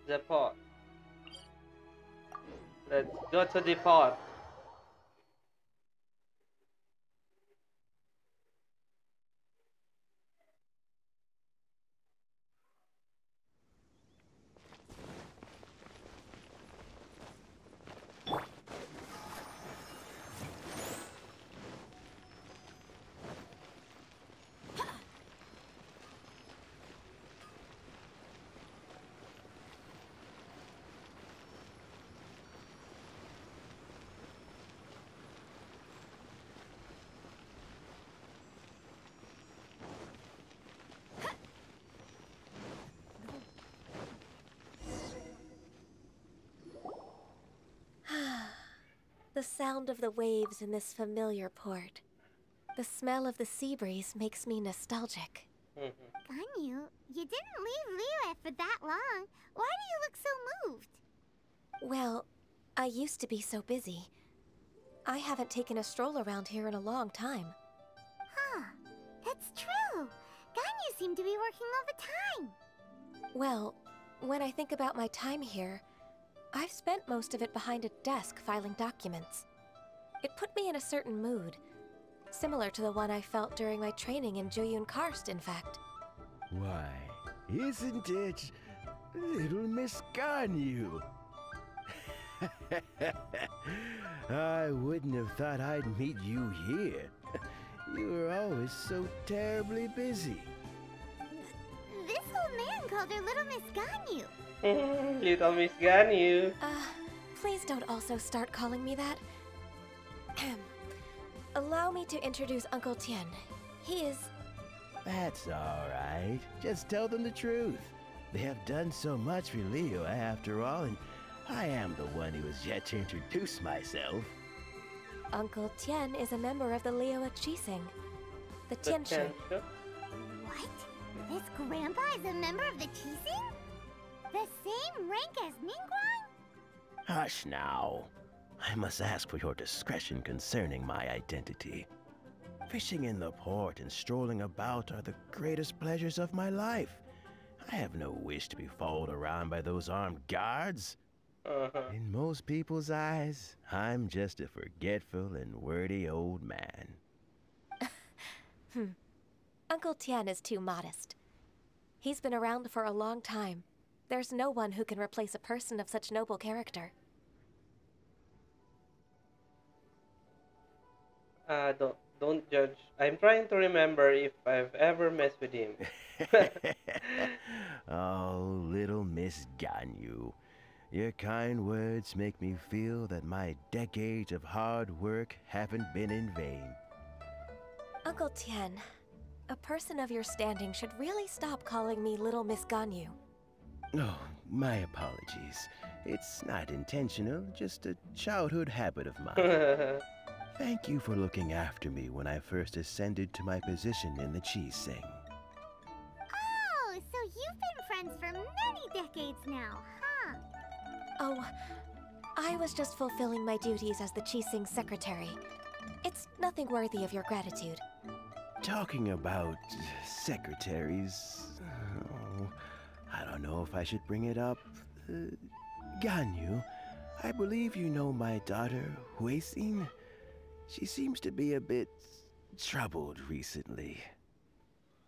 The pot. Let's go to the pot. The sound of the waves in this familiar port. The smell of the sea breeze makes me nostalgic. Ganyu, you didn't leave Liyue for that long. Why do you look so moved? Well, I used to be so busy. I haven't taken a stroll around here in a long time. Huh, that's true. Ganyu seemed to be working all the time. Well, when I think about my time here, I've spent most of it behind a desk filing documents. It put me in a certain mood, similar to the one I felt during my training in Joyun Karst, in fact. Why, isn't it little Miss Ganyu? I wouldn't have thought I'd meet you here. You were always so terribly busy. This old man called her Little Miss Ganyu. Little Miss Ganyu. Please don't also start calling me that. Allow me to introduce Uncle Tien. He is... That's all right. Just tell them the truth. They have done so much for Liyue after all, and I am the one who has yet to introduce myself. Uncle Tien is a member of the Liyue Qixing, the Tianshu. What? This grandpa is a member of the Qixing? The same rank as Ningguang? Hush now. I must ask for your discretion concerning my identity. Fishing in the port and strolling about are the greatest pleasures of my life. I have no wish to be followed around by those armed guards. In most people's eyes, I'm just a forgetful and wordy old man. Uncle Tien is too modest. He's been around for a long time. There's no one who can replace a person of such noble character. Don't judge. I'm trying to remember if I've ever messed with him. Oh, little Miss Ganyu. Your kind words make me feel that my decades of hard work haven't been in vain. Uncle Tien, a person of your standing should really stop calling me Little Miss Ganyu. Oh, my apologies. It's not intentional, just a childhood habit of mine. Thank you for looking after me when I first ascended to my position in the Qixing. Oh, so you've been friends for many decades now, huh? Oh, I was just fulfilling my duties as the Qixing secretary. It's nothing worthy of your gratitude. Talking about secretaries... Oh, I don't know if I should bring it up. Ganyu, I believe you know my daughter, Huixin. She seems to be a bit troubled recently.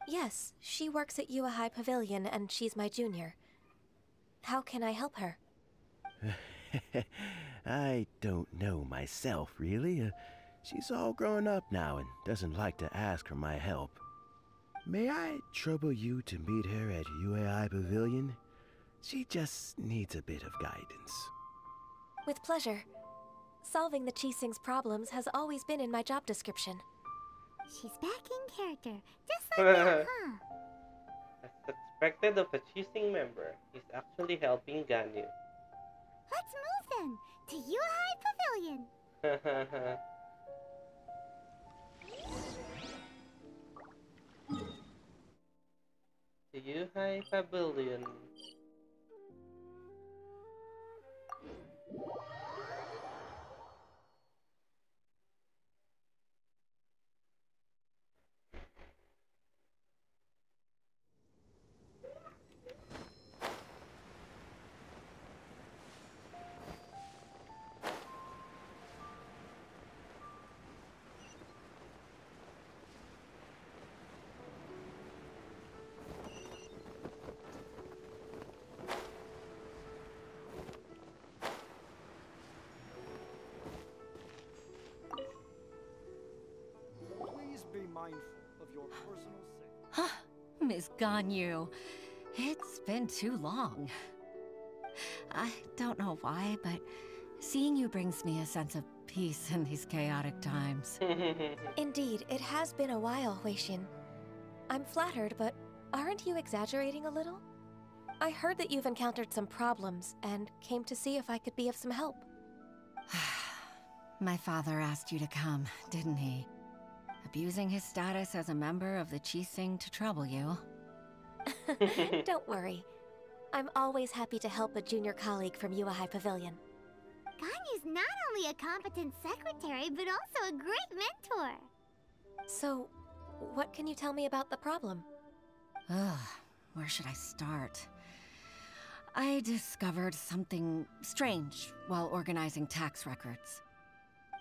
Yes, she works at Yua High Pavilion and she's my junior. How can I help her? I don't know myself, really. She's all grown up now and doesn't like to ask for my help. May I trouble you to meet her at UAI Pavilion? She just needs a bit of guidance. With pleasure. Solving the Qixing's problems has always been in my job description. She's back in character, just like that, huh? As expected of a Qixing member, he's actually helping Ganyu. Let's move then, to Yuhai Pavilion. To Yuhai Pavilion. Mindful of your personal safety. Huh, Miss Ganyu. It's been too long. I don't know why, but seeing you brings me a sense of peace in these chaotic times. Indeed, it has been a while, Huixin. I'm flattered, but aren't you exaggerating a little? I heard that you've encountered some problems and came to see if I could be of some help. My father asked you to come, didn't he? Abusing his status as a member of the Qixing to trouble you. Don't worry. I'm always happy to help a junior colleague from Yuehai Pavilion. Ganyu's not only a competent secretary, but also a great mentor. So, what can you tell me about the problem? Ugh, where should I start? I discovered something strange while organizing tax records.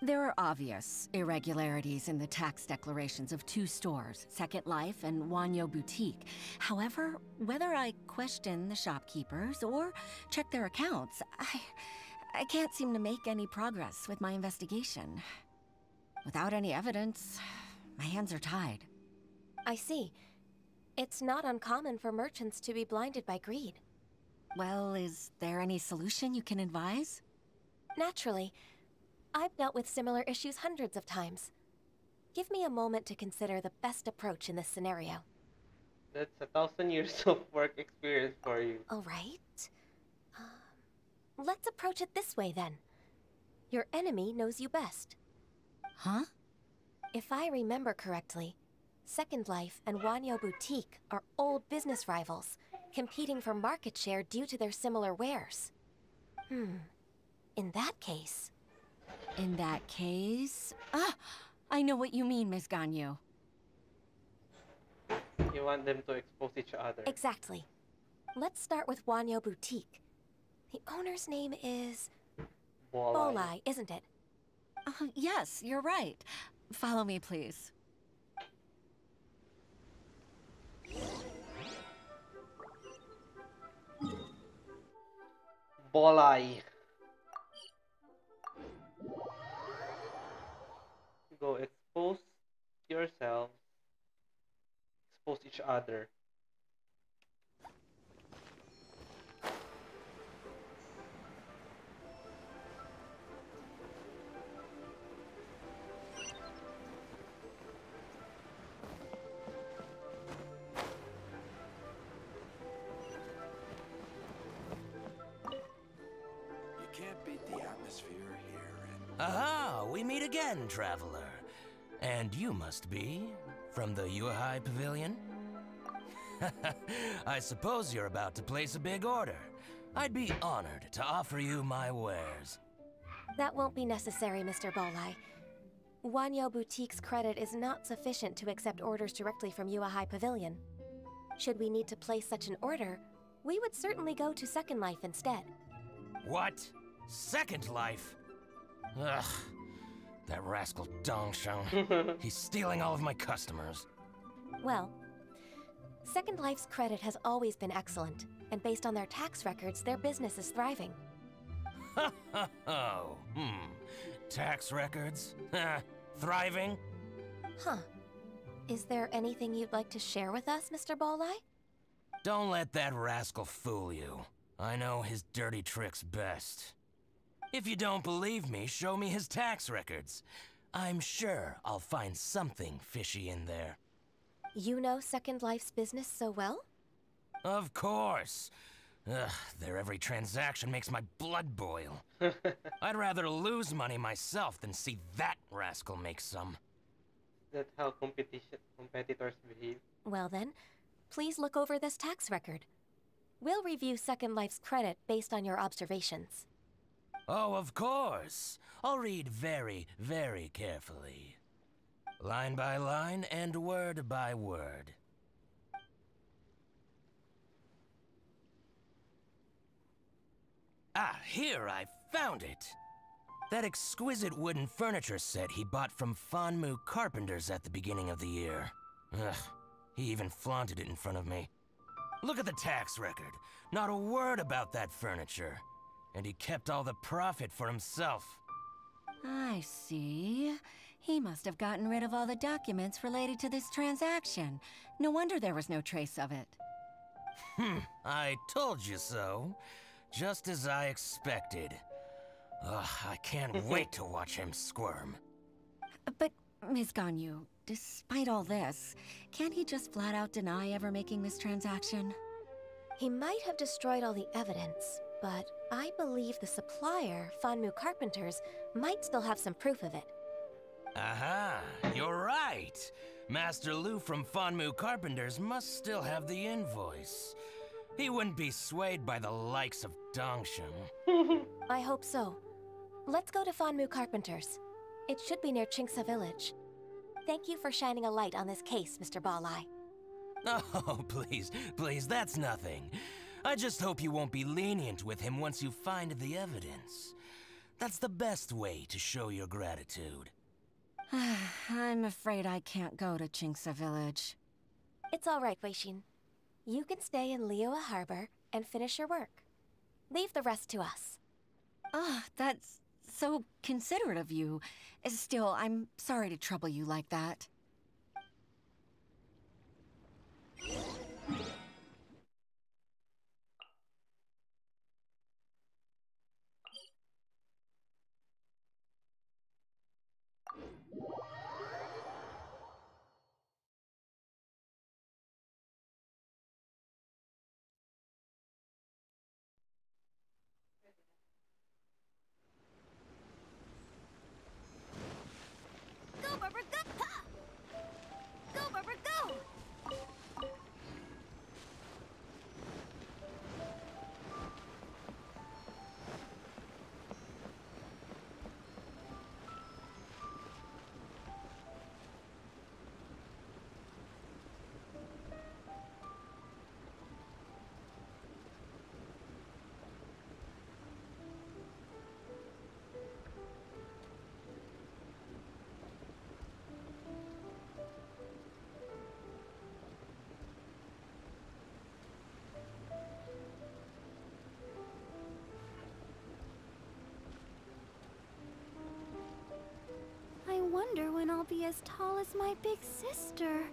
There are obvious irregularities in the tax declarations of two stores, Second Life and Wanyo Boutique. However, whether I question the shopkeepers or check their accounts, I can't seem to make any progress with my investigation. Without any evidence, my hands are tied. I see. It's not uncommon for merchants to be blinded by greed. Well, is there any solution you can advise? Naturally. I've dealt with similar issues hundreds of times. Give me a moment to consider the best approach in this scenario. That's 1,000 years of work experience for you. All right. Let's approach it this way, then. Your enemy knows you best. Huh? If I remember correctly, Second Life and Wanyo Boutique are old business rivals, competing for market share due to their similar wares. In that case... In that case... Ah! I know what you mean, Miss Ganyu. You want them to expose each other. Exactly. Let's start with Wanyo Boutique. The owner's name is... Bolai, isn't it? Yes, you're right. Follow me, please. Bolai. Go expose yourselves. Expose each other. Can't beat the atmosphere here. Aha! We meet again, traveler. And you must be from the Yuehai Pavilion? I suppose you're about to place a big order. I'd be honored to offer you my wares. That won't be necessary, Mr. Bolai. Wanyo Boutique's credit is not sufficient to accept orders directly from Yuehai Pavilion. Should we need to place such an order, we would certainly go to Second Life instead. What? Second Life? Ugh. That rascal Dongsheng. He's stealing all of my customers. Well, Second Life's credit has always been excellent, and based on their tax records, their business is thriving. Oh, tax records? Thriving? Huh. Is there anything you'd like to share with us, Mr. Bolai? Don't let that rascal fool you. I know his dirty tricks best. If you don't believe me, show me his tax records. I'm sure I'll find something fishy in there. You know Second Life's business so well? Of course. Ugh, their every transaction makes my blood boil. I'd rather lose money myself than see that rascal make some. That's how competitors behave. Well then, please look over this tax record. We'll review Second Life's credit based on your observations. Oh, of course. I'll read very, very carefully. Line by line and word by word. Ah, here, I found it. That exquisite wooden furniture set he bought from Fanmu Carpenters at the beginning of the year. Ugh, he even flaunted it in front of me. Look at the tax record. Not a word about that furniture. And he kept all the profit for himself. I see. He must have gotten rid of all the documents related to this transaction. No wonder there was no trace of it. I told you so. Just as I expected. Ugh, I can't wait to watch him squirm. But, Ms. Ganyu, despite all this, can't he just flat out deny ever making this transaction? He might have destroyed all the evidence, But I believe the supplier, Fanmu Carpenters, might still have some proof of it. Aha, you're right. Master Lu from Fanmu Carpenters must still have the invoice. He wouldn't be swayed by the likes of Dongsheng. I hope so. Let's go to Fanmu Carpenters. It should be near Chingsa Village. Thank you for shining a light on this case, Mr. Balai. Oh, please, please, that's nothing. I just hope you won't be lenient with him once you find the evidence. That's the best way to show your gratitude. I'm afraid I can't go to Chingsa Village. It's all right, Weixin. You can stay in Liyue Harbor and finish your work. Leave the rest to us. Ah, that's so considerate of you. Still, I'm sorry to trouble you like that. Go, Barbara, go! Ha! Go, Barbara, go! I wonder when I'll be as tall as my big sister.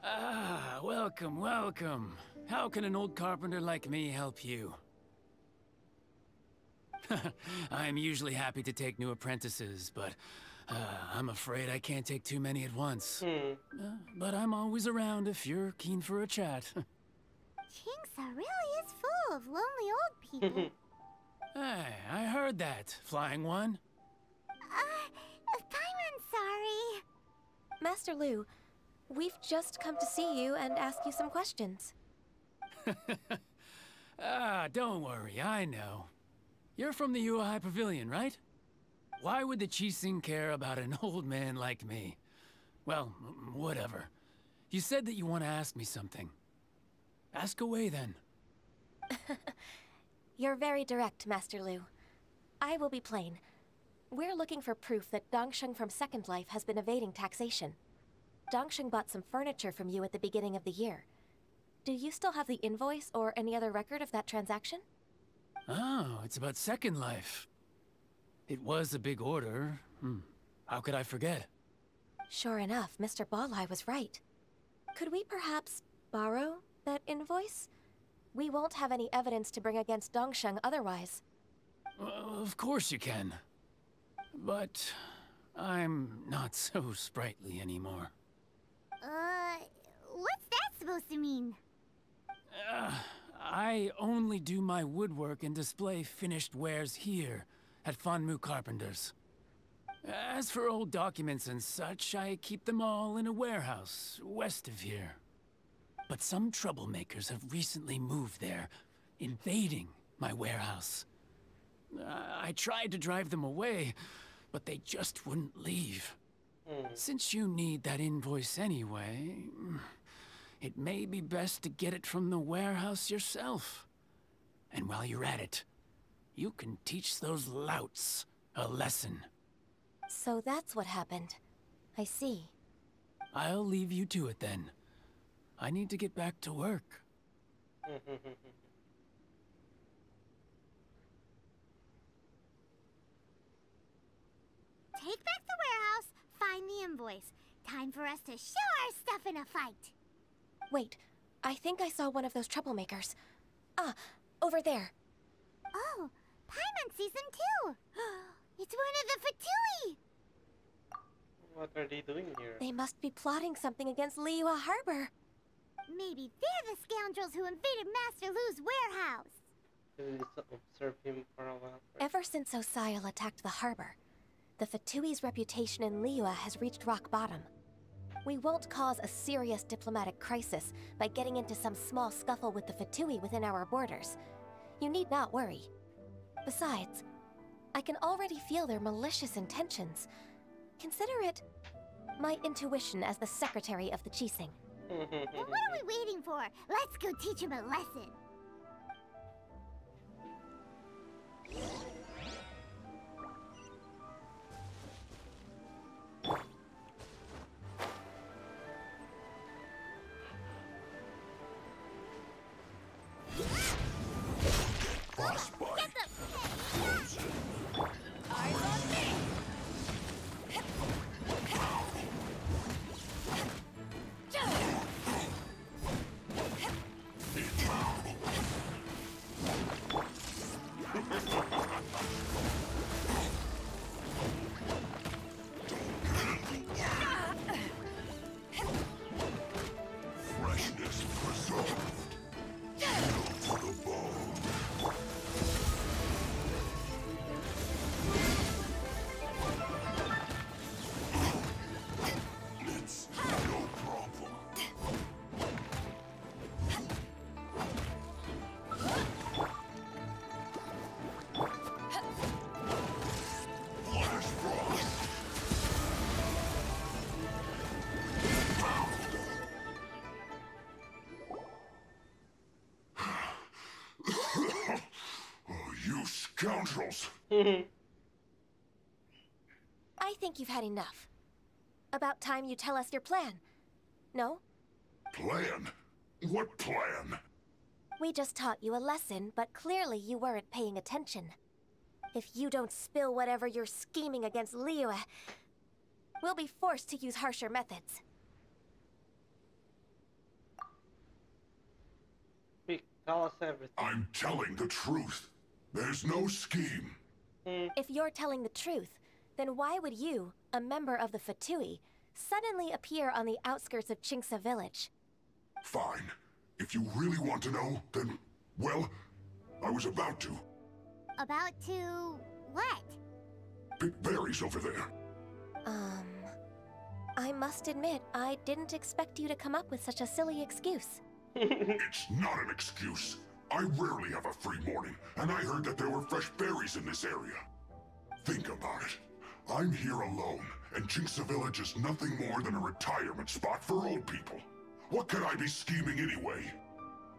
Ah, welcome, welcome. How can an old carpenter like me help you? I'm usually happy to take new apprentices, but I'm afraid I can't take too many at once. But I'm always around if you're keen for a chat. Chingsa really is full of lonely old people. Hey, I heard that, Flying One. Paimon's sorry. Master Lu, we've just come to see you and ask you some questions. Ah, don't worry, I know. You're from the Yuehai Pavilion, right? Why would the Qixing care about an old man like me? Well, whatever. You said that you want to ask me something. Ask away, then. You're very direct, Master Lu. I will be plain. We're looking for proof that Dongsheng from Second Life has been evading taxation. Dongsheng bought some furniture from you at the beginning of the year. Do you still have the invoice or any other record of that transaction? Oh, it's about Second Life. It was a big order. How could I forget? Sure enough, Mr. Balai was right. Could we perhaps borrow that invoice? We won't have any evidence to bring against Dongsheng otherwise. Of course you can. But I'm not so sprightly anymore. What's that supposed to mean? I only do my woodwork and display finished wares here at Fanmu Carpenters. As for old documents and such, I keep them all in a warehouse west of here. But some troublemakers have recently moved there, invading my warehouse. I tried to drive them away, but they just wouldn't leave. Since you need that invoice anyway, it may be best to get it from the warehouse yourself. And while you're at it, you can teach those louts a lesson. So that's what happened. I see. I'll leave you to it then. I need to get back to work. Take back the warehouse, find the invoice. Time for us to show our stuff in a fight. Wait, I think I saw one of those troublemakers. Ah, over there. Oh, Paimon sees them too. It's one of the Fatui. What are they doing here? They must be plotting something against Liyue Harbor. Maybe they're the scoundrels who invaded Master Lu's warehouse. Let's observe him for a while. Ever since Osial attacked the harbor, the Fatui's reputation in Liyue has reached rock bottom. We won't cause a serious diplomatic crisis by getting into some small scuffle with the Fatui within our borders. You need not worry. Besides, I can already feel their malicious intentions. Consider it my intuition as the secretary of the Qixing. Well, what are we waiting for? Let's go teach him a lesson. Scoundrels! I think you've had enough. About time you tell us your plan. No? Plan? What plan? We just taught you a lesson, but clearly you weren't paying attention. If you don't spill whatever you're scheming against Liyue, we'll be forced to use harsher methods. Quick, tell us everything. I'm telling the truth. There's no scheme. If you're telling the truth, then why would you, a member of the Fatui, suddenly appear on the outskirts of Qingce village? Fine. If you really want to know, then, well, I was about to. About to... what? Pick berries over there. I must admit, I didn't expect you to come up with such a silly excuse. It's not an excuse. I rarely have a free morning, and I heard that there were fresh berries in this area. Think about it. I'm here alone, and Qingce Village is nothing more than a retirement spot for old people. What could I be scheming anyway?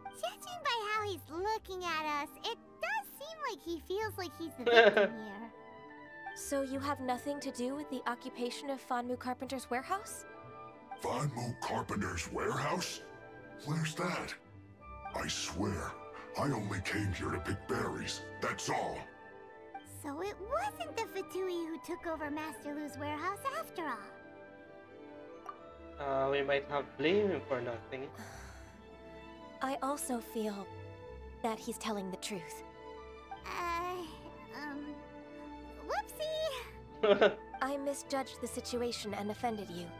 Judging by how he's looking at us, it does seem like he feels like he's the victim here. So you have nothing to do with the occupation of Fanmu Carpenter's warehouse? Fanmu Carpenter's warehouse? Where's that? I swear, I only came here to pick berries, that's all. So it wasn't the Fatui who took over Master Lu's warehouse after all. We might have blamed him for nothing. I also feel that he's telling the truth. Whoopsie! I misjudged the situation and offended you.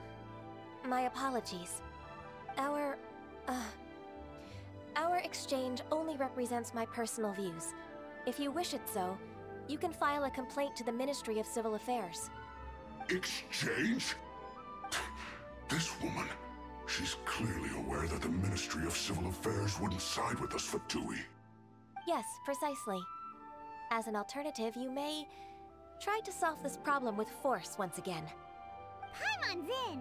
My apologies. Our exchange only represents my personal views. If you wish it so, you can file a complaint to the Ministry of Civil Affairs. Exchange? This woman, she's clearly aware that the Ministry of Civil Affairs wouldn't side with us Fatui. Yes, precisely. As an alternative, you may try to solve this problem with force once again. Paimon's in!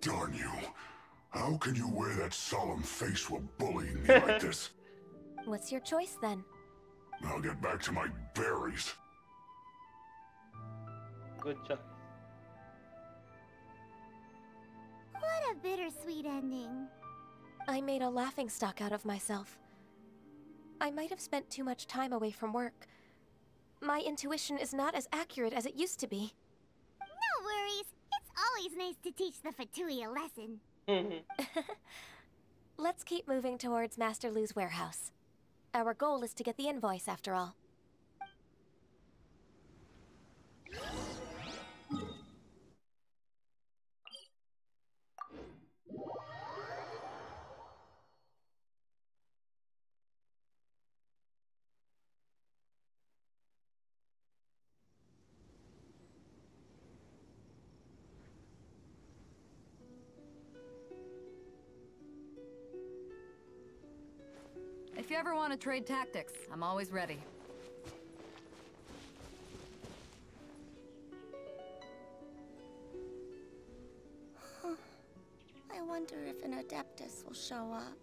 Darn you. How can you wear that solemn face while bullying me like this? What's your choice then? I'll get back to my berries. Good choice. What a bittersweet ending. I made a laughingstock out of myself. I might have spent too much time away from work. My intuition is not as accurate as it used to be. No worries. It's always nice to teach the Fatui a lesson. Let's keep moving towards Master Lu's warehouse. Our goal is to get the invoice, after all. If you ever want to trade tactics, I'm always ready. I wonder if an Adeptus will show up.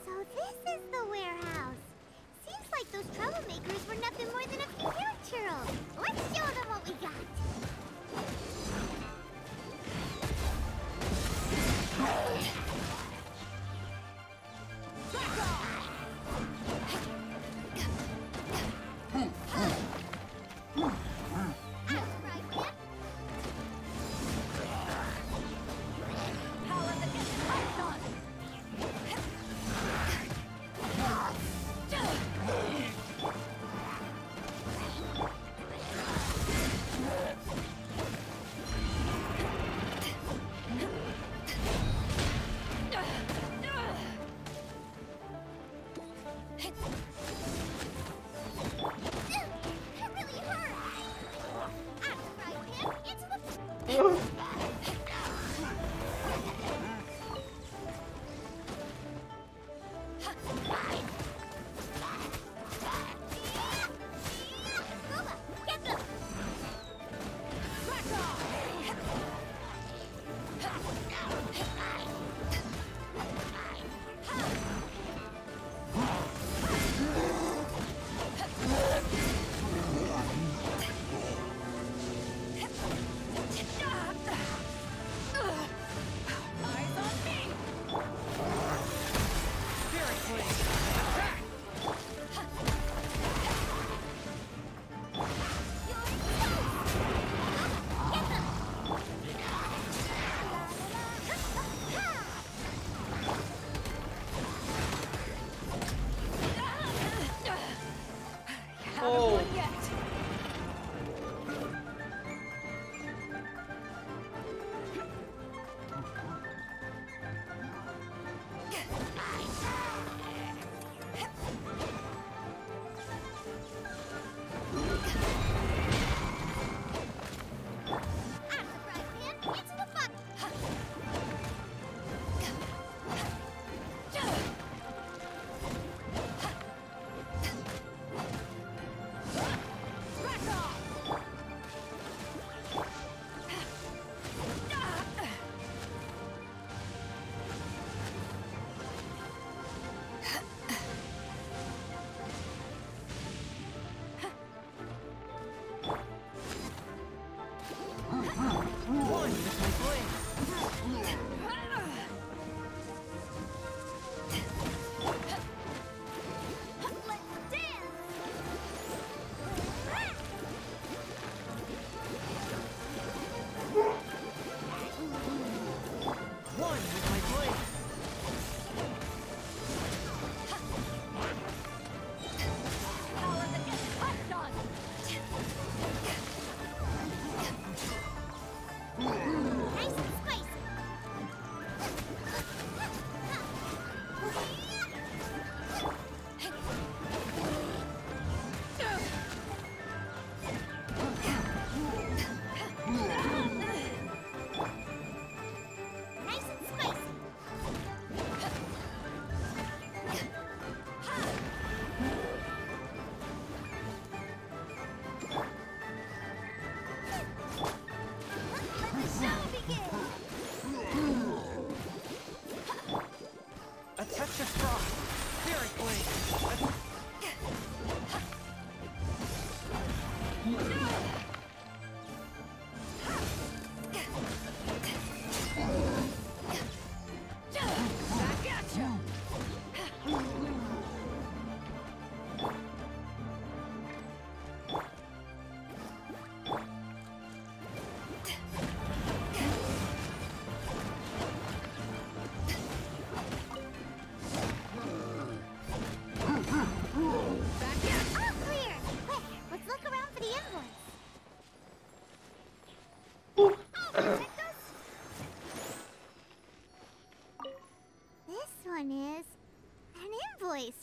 So this is the warehouse. Seems like those troublemakers were nothing more than a few dirt churros. Let's show them what we got.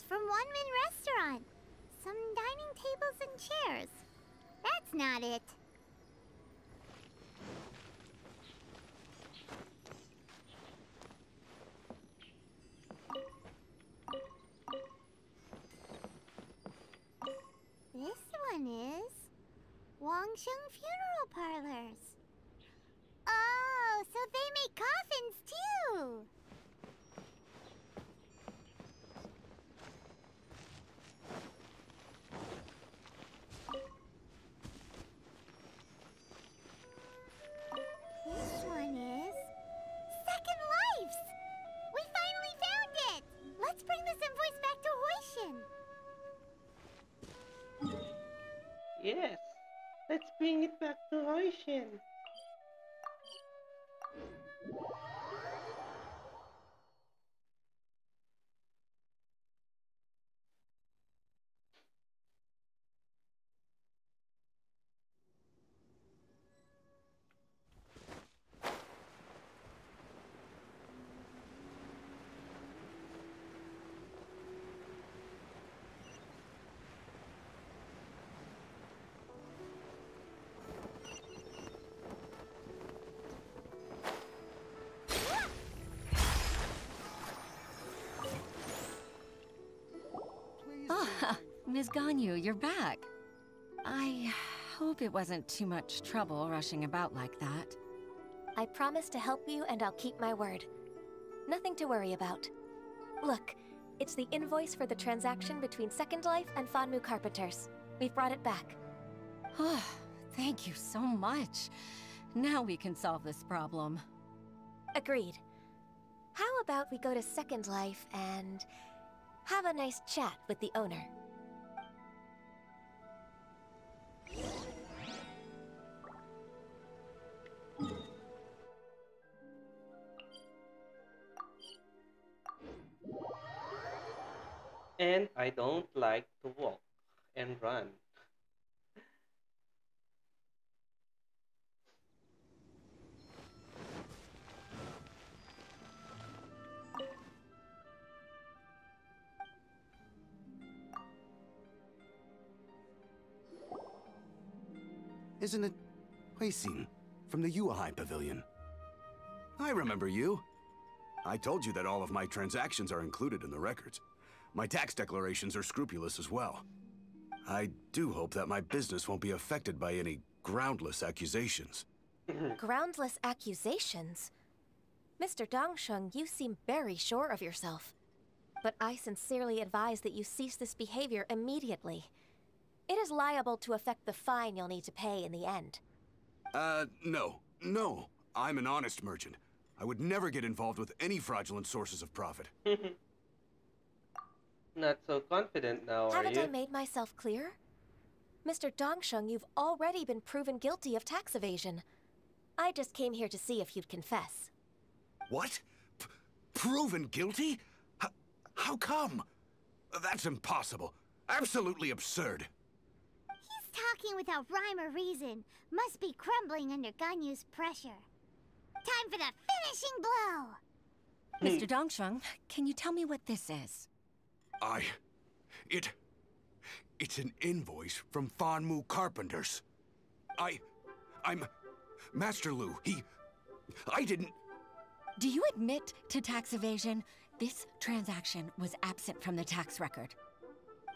From One-Man Restaurant. Some dining tables and chairs. That's not it. This one is Wangsheng Funeral Parlors. Oh, so they make coffins too. This one is Second Lives. We finally found it. Let's bring this invoice back to Huishin. Yes, let's bring it back to Huishin. Ms. Ganyu, you're back. I hope it wasn't too much trouble rushing about like that. I promise to help you and I'll keep my word. Nothing to worry about. Look, it's the invoice for the transaction between Second Life and Fanmu Carpenters. We've brought it back. Oh, thank you so much. Now we can solve this problem. Agreed. How about we go to Second Life and have a nice chat with the owner? And I don't like to walk and run. Isn't it Huixin from the Yuehai Pavilion? I remember you. I told you that all of my transactions are included in the records. My tax declarations are scrupulous as well. I do hope that my business won't be affected by any groundless accusations. Groundless accusations? Mr. Dongsheng, you seem very sure of yourself. But I sincerely advise that you cease this behavior immediately. It is liable to affect the fine you'll need to pay in the end. No. No. I'm an honest merchant. I would never get involved with any fraudulent sources of profit. Not so confident now, are you? Haven't I made myself clear? Mr. Dongsheng, you've already been proven guilty of tax evasion. I just came here to see if you'd confess. What? Proven guilty? How come? That's impossible. Absolutely absurd. He's talking without rhyme or reason. Must be crumbling under Ganyu's pressure. Time for the finishing blow! Mr. Dongsheng, can you tell me what this is? It's an invoice from Fanmu Carpenters. I'm Master Lu. I didn't... Do you admit to tax evasion? This transaction was absent from the tax record.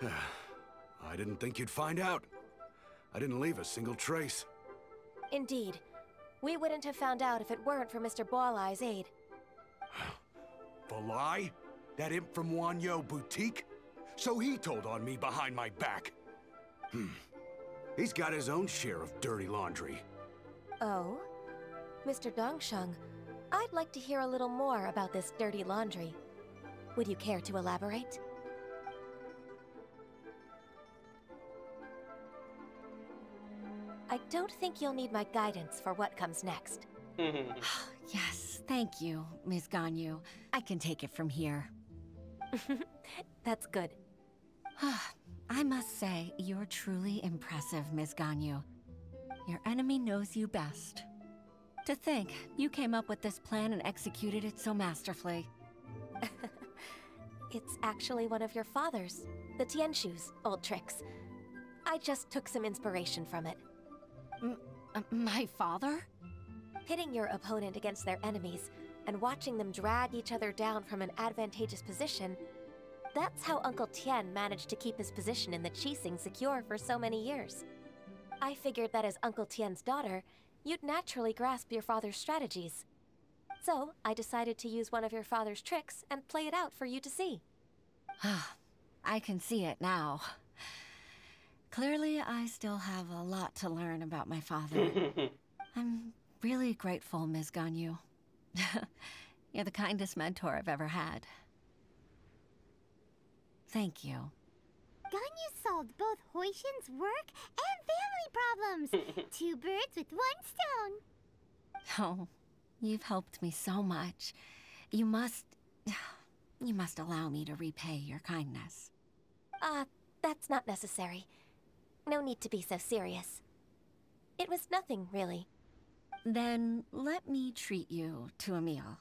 I didn't think you'd find out. I didn't leave a single trace. Indeed. We wouldn't have found out if it weren't for Mr. Boalai's aid. Balai? That imp from Wanyo Boutique? So he told on me behind my back. He's got his own share of dirty laundry. Oh? Mr. Dongsheng, I'd like to hear a little more about this dirty laundry. Would you care to elaborate? I don't think you'll need my guidance for what comes next. Yes, thank you, Ms. Ganyu. I can take it from here. That's good. I must say, you're truly impressive, Ms. Ganyu. Your enemy knows you best. To think, you came up with this plan and executed it so masterfully. It's actually one of your father's, the Tianshu's, old tricks. I just took some inspiration from it. My father? Pitting your opponent against their enemies and watching them drag each other down from an advantageous position, that's how Uncle Tien managed to keep his position in the Qixing secure for so many years. I figured that as Uncle Tien's daughter, you'd naturally grasp your father's strategies. So, I decided to use one of your father's tricks and play it out for you to see. I can see it now. Clearly, I still have a lot to learn about my father. I'm really grateful, Ms. Ganyu. You're the kindest mentor I've ever had. Thank you. Ganyu solved both Huishin's work and family problems. 2 birds with 1 stone. Oh, you've helped me so much. You must allow me to repay your kindness. That's not necessary. No need to be so serious. It was nothing, really. Then let me treat you to a meal.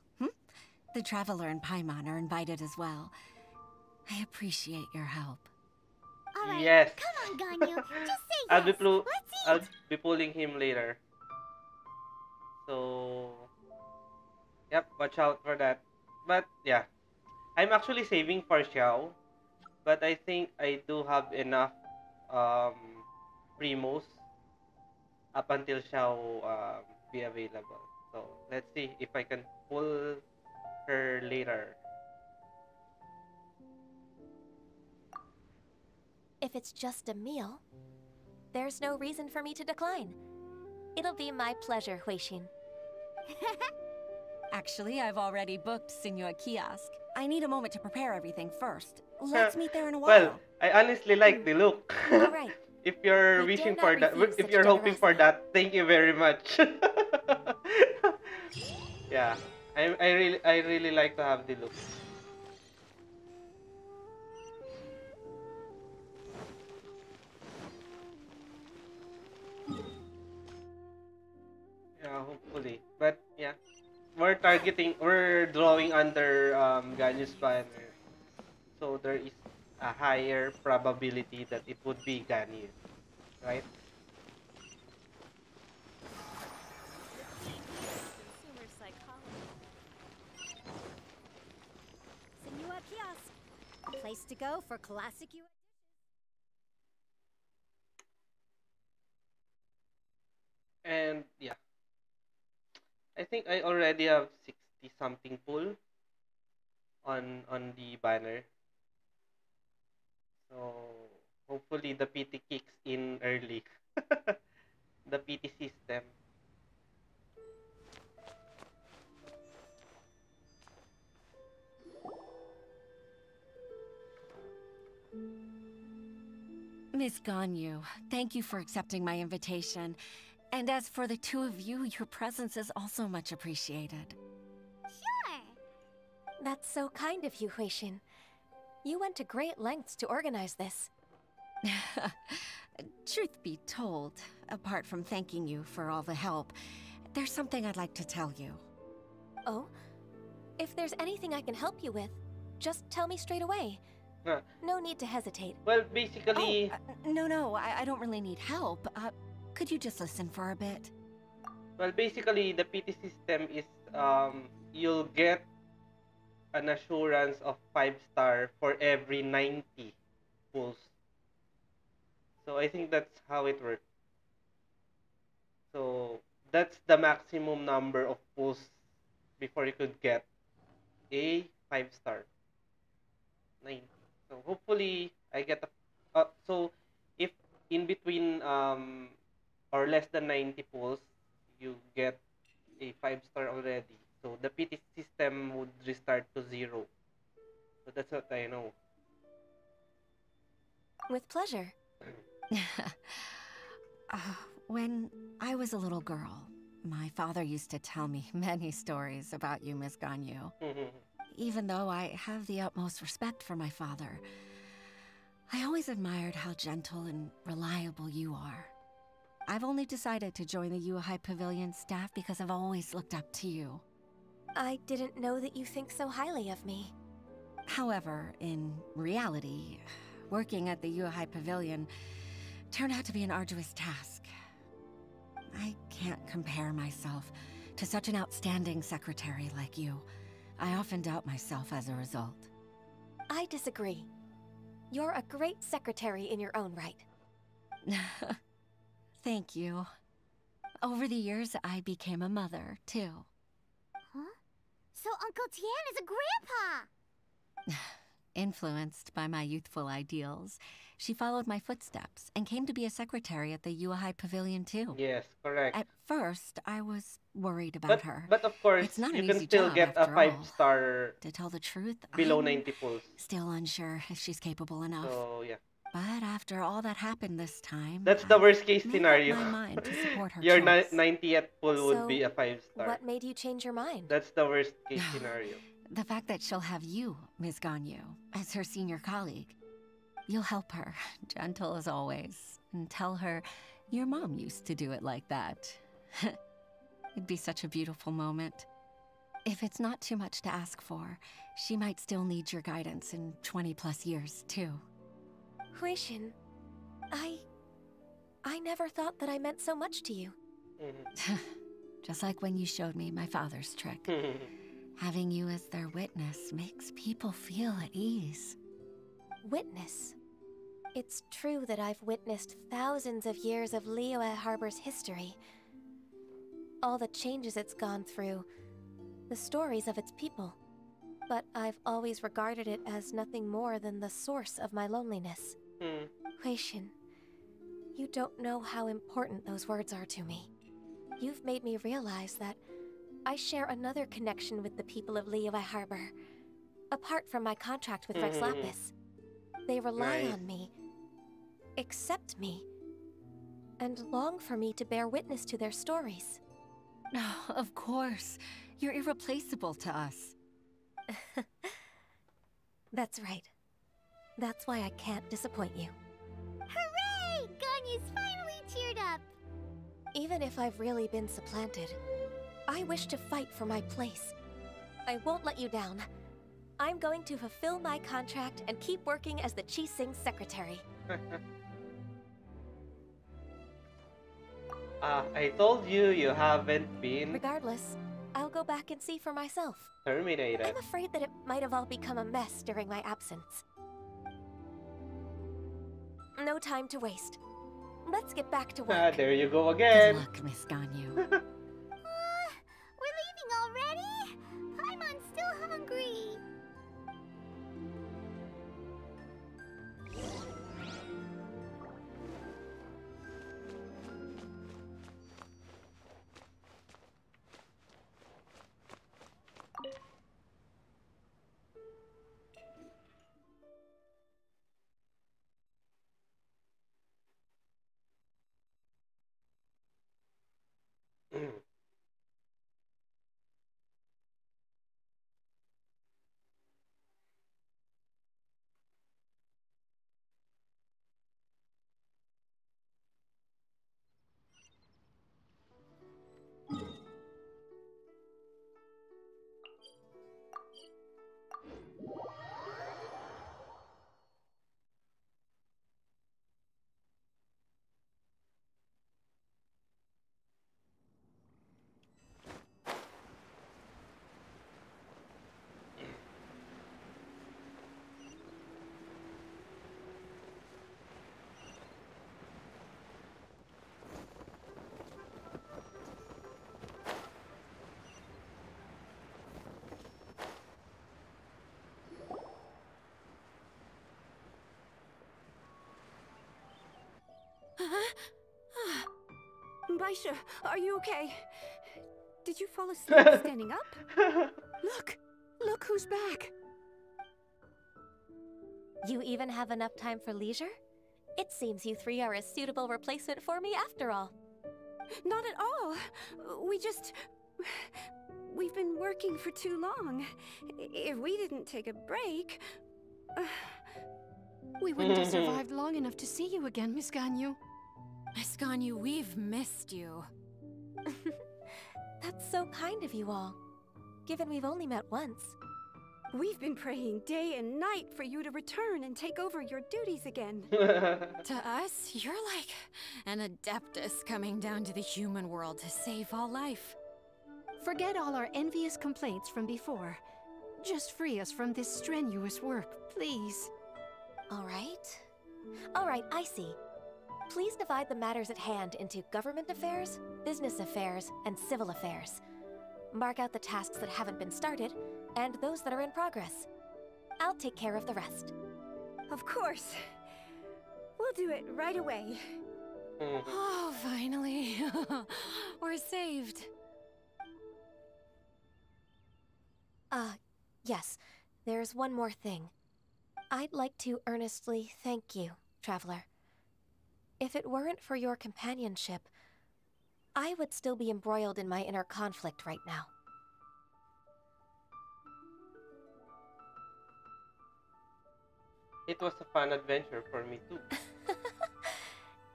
The Traveler and Paimon are invited as well. I appreciate your help. All right, yes. come on, Ganyu. Just say yes. I'll be pulling him later. So, yep, watch out for that. But yeah, I'm actually saving for Xiao, but I think I do have enough primos up until Xiao be available. So let's see if I can pull her later. If it's just a meal, there's no reason for me to decline. It'll be my pleasure, Huixin. Actually, I've already booked Senor Kiosk. I need a moment to prepare everything first. Let's meet there in a while. Well, I honestly like the look. Alright. If you're We wishing dare for not that, refuse if such you're hoping for generosity. that, thank you very much. Yeah, I really like to have the look. Yeah, hopefully. But yeah, we're drawing under Ganyu's banner. So there is a higher probability that it would be Ganyu, right? Consumer psychology. Senua Kiosk, a place to go for classic US. And yeah, I think I already have 60 something pull on the banner. So hopefully the PT kicks in early. The PT system. Miss Ganyu, thank you for accepting my invitation. And as for the two of you, your presence is also much appreciated. Sure. That's so kind of you, Huixin. You went to great lengths to organize this. Truth be told, apart from thanking you for all the help, there's something I'd like to tell you. Oh? If there's anything I can help you with, just tell me straight away. No need to hesitate. Well, basically... No, I don't really need help. Could you just listen for a bit? Well, basically, the PT system is you'll get an assurance of 5-star for every 90 pulls. So I think that's how it works. So that's the maximum number of pulls before you could get a 5-star. 9. So hopefully I get a so if in between or less than 90 pulls, you get a 5-star already. So the PT system would restart to 0. So that's what I know. With pleasure. When I was a little girl, my father used to tell me many stories about you, Miss Ganyu. Even though I have the utmost respect for my father, I always admired how gentle and reliable you are. I've only decided to join the Yuhai Pavilion staff because I've always looked up to you. I didn't know that you think so highly of me. However, in reality, working at the Yuhai Pavilion turned out to be an arduous task. I can't compare myself to such an outstanding secretary like you. I often doubt myself as a result. I disagree. You're a great secretary in your own right. Thank you. Over the years, I became a mother, too. Huh? So Uncle Tian is a grandpa! Influenced by my youthful ideals, she followed my footsteps and came to be a secretary at the Yuhai Pavilion too. Yes, correct. At first, I was worried about her. But of course, it's not you an can easy still job get a after all. 5-star To tell the truth, below I'm 90 pulls. still unsure if she's capable enough. So, yeah. But after all that happened this time, That's the worst case made scenario. up my mind to support her Your choice. 90th pull would So, be a 5-star. what made you change your mind? That's the worst case scenario. The fact that she'll have you, Ms. Ganyu, as her senior colleague. You'll help her, gentle as always, and tell her your mom used to do it like that. It'd be such a beautiful moment. If it's not too much to ask for, she might still need your guidance in 20+ years, too. Huishin, I never thought that I meant so much to you. Just like when you showed me my father's trick. Having you as their witness makes people feel at ease. Witness? It's true that I've witnessed thousands of years of Liyue Harbor's history. All the changes it's gone through, the stories of its people. But I've always regarded it as nothing more than the source of my loneliness. Huishin, you don't know how important those words are to me. You've made me realize that I share another connection with the people of Liyue Harbor, apart from my contract with Rex Lapis. They rely on me, accept me, and long for me to bear witness to their stories. Oh, of course. You're irreplaceable to us. That's right. That's why I can't disappoint you. Hooray! Ganyu's finally cheered up! Even if I've really been supplanted, I wish to fight for my place. I won't let you down. I'm going to fulfill my contract and keep working as the Qixing secretary. I told you you haven't been Regardless, I'll go back and see for myself. terminated. I'm afraid that it might have all become a mess during my absence. No time to waste. Let's get back to work. There you go again. Good luck, Miss Ganyu. We're leaving already? Paimon's still hungry. Baisha, are you okay? Did you fall asleep standing up? Look! Look who's back! You even have enough time for leisure? It seems you three are a suitable replacement for me after all. Not at all. We've been working for too long. If we didn't take a break... We wouldn't have survived long enough to see you again, Miss Ganyu. Miss Ganyu, we've missed you. That's so kind of you all, given we've only met once. We've been praying day and night for you to return and take over your duties again. To us, you're like an adeptus coming down to the human world to save all life. Forget all our envious complaints from before. Just free us from this strenuous work, please. All right, I see. Please divide the matters at hand into government affairs, business affairs, and civil affairs. Mark out the tasks that haven't been started, and those that are in progress. I'll take care of the rest. Of course. We'll do it right away. Oh, finally. We're saved. Yes. There's one more thing. I'd like to earnestly thank you, Traveler. If it weren't for your companionship, I would still be embroiled in my inner conflict right now. It was a fun adventure for me too.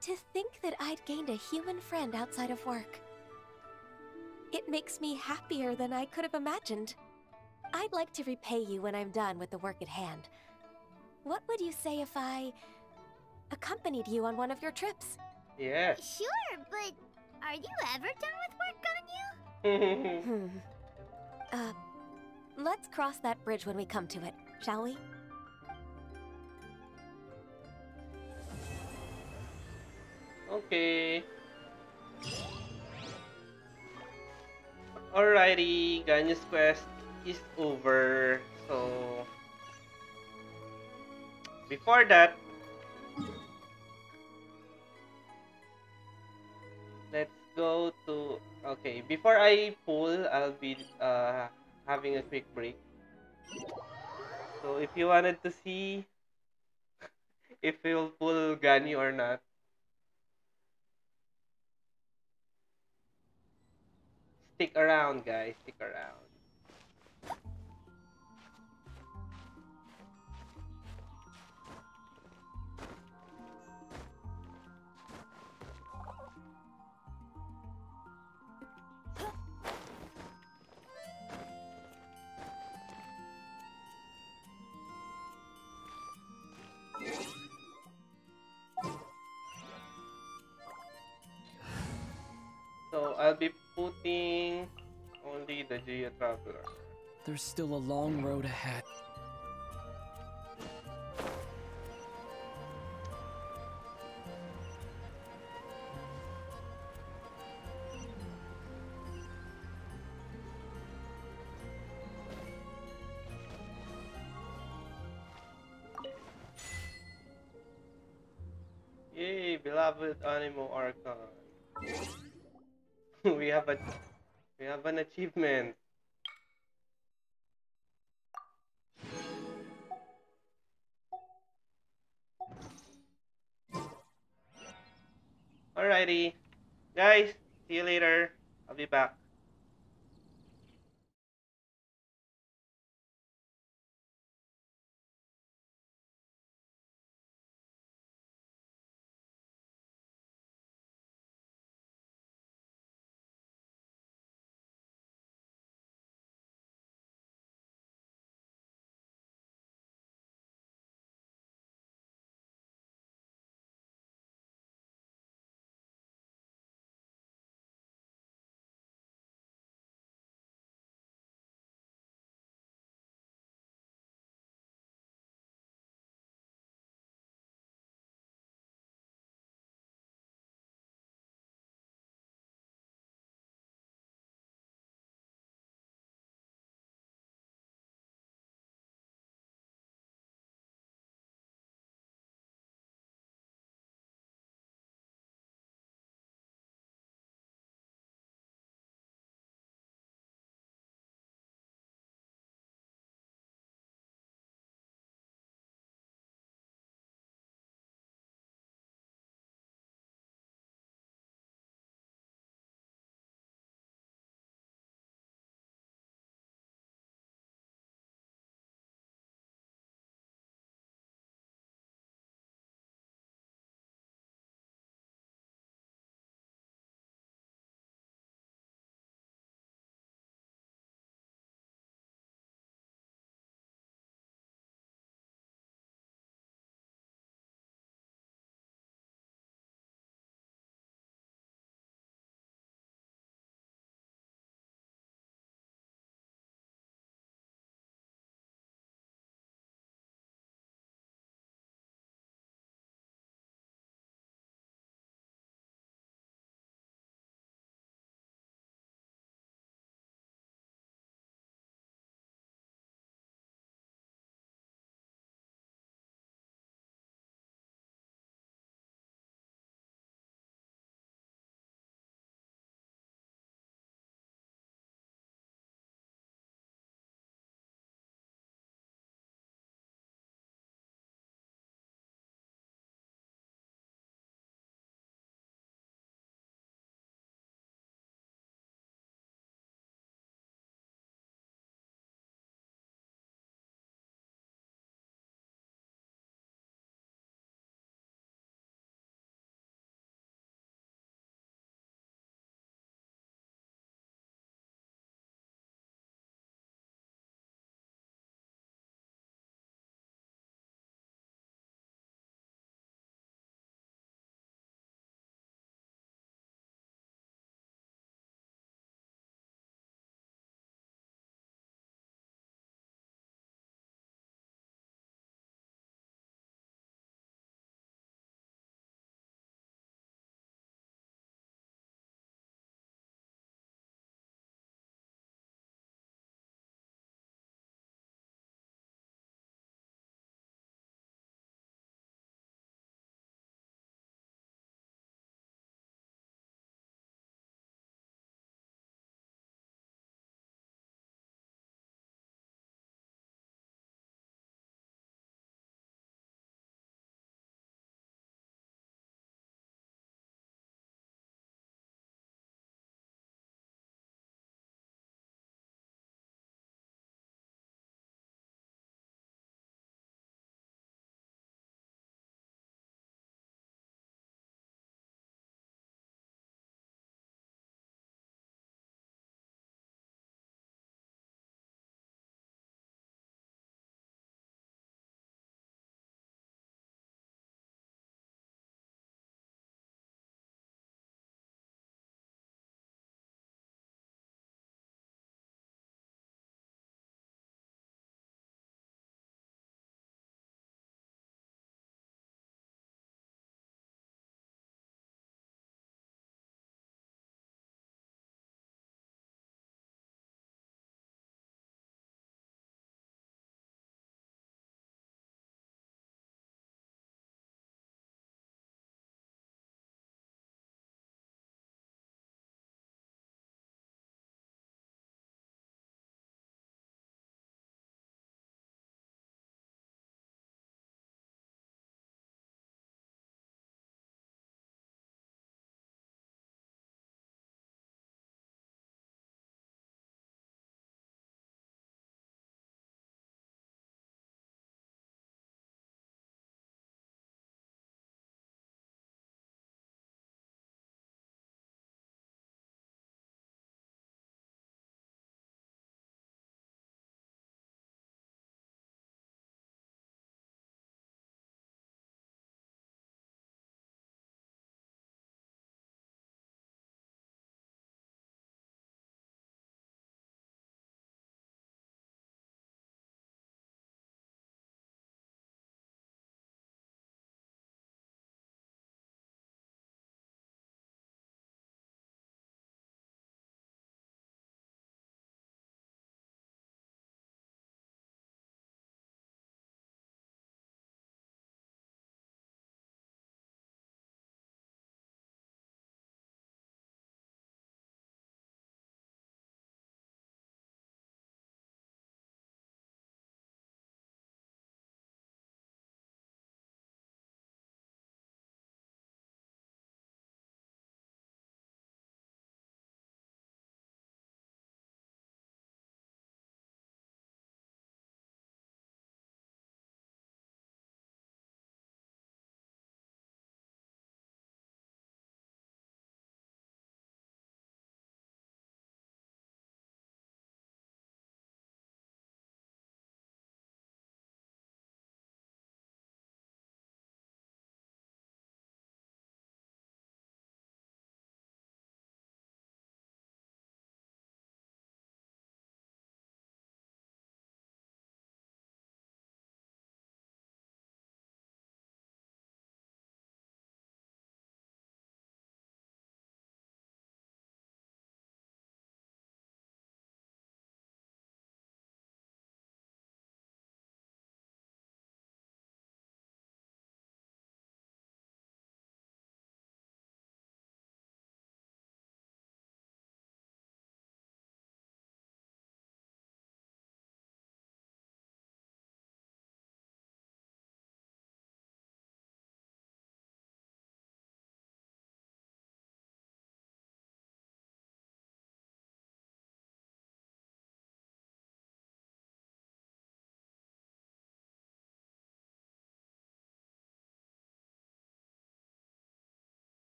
To think that I'd gained a human friend outside of work. It makes me happier than I could have imagined. I'd like to repay you when I'm done with the work at hand. What would you say if I accompanied you on one of your trips? Yeah. Sure, but are you ever done with work, Ganyu? Let's cross that bridge when we come to it, shall we? Okay. Alrighty, Ganyu's quest is over. So before that, let's go to... Okay, before I pull, I'll be having a quick break. So if you wanted to see if we'll pull Ganyu or not, stick around, guys. Stick around. So I'll be putting only the Geo Traveler. There's still a long road ahead. Yay, beloved Animo Archon. we have an achievement. Alrighty. Guys, see you later. I'll be back.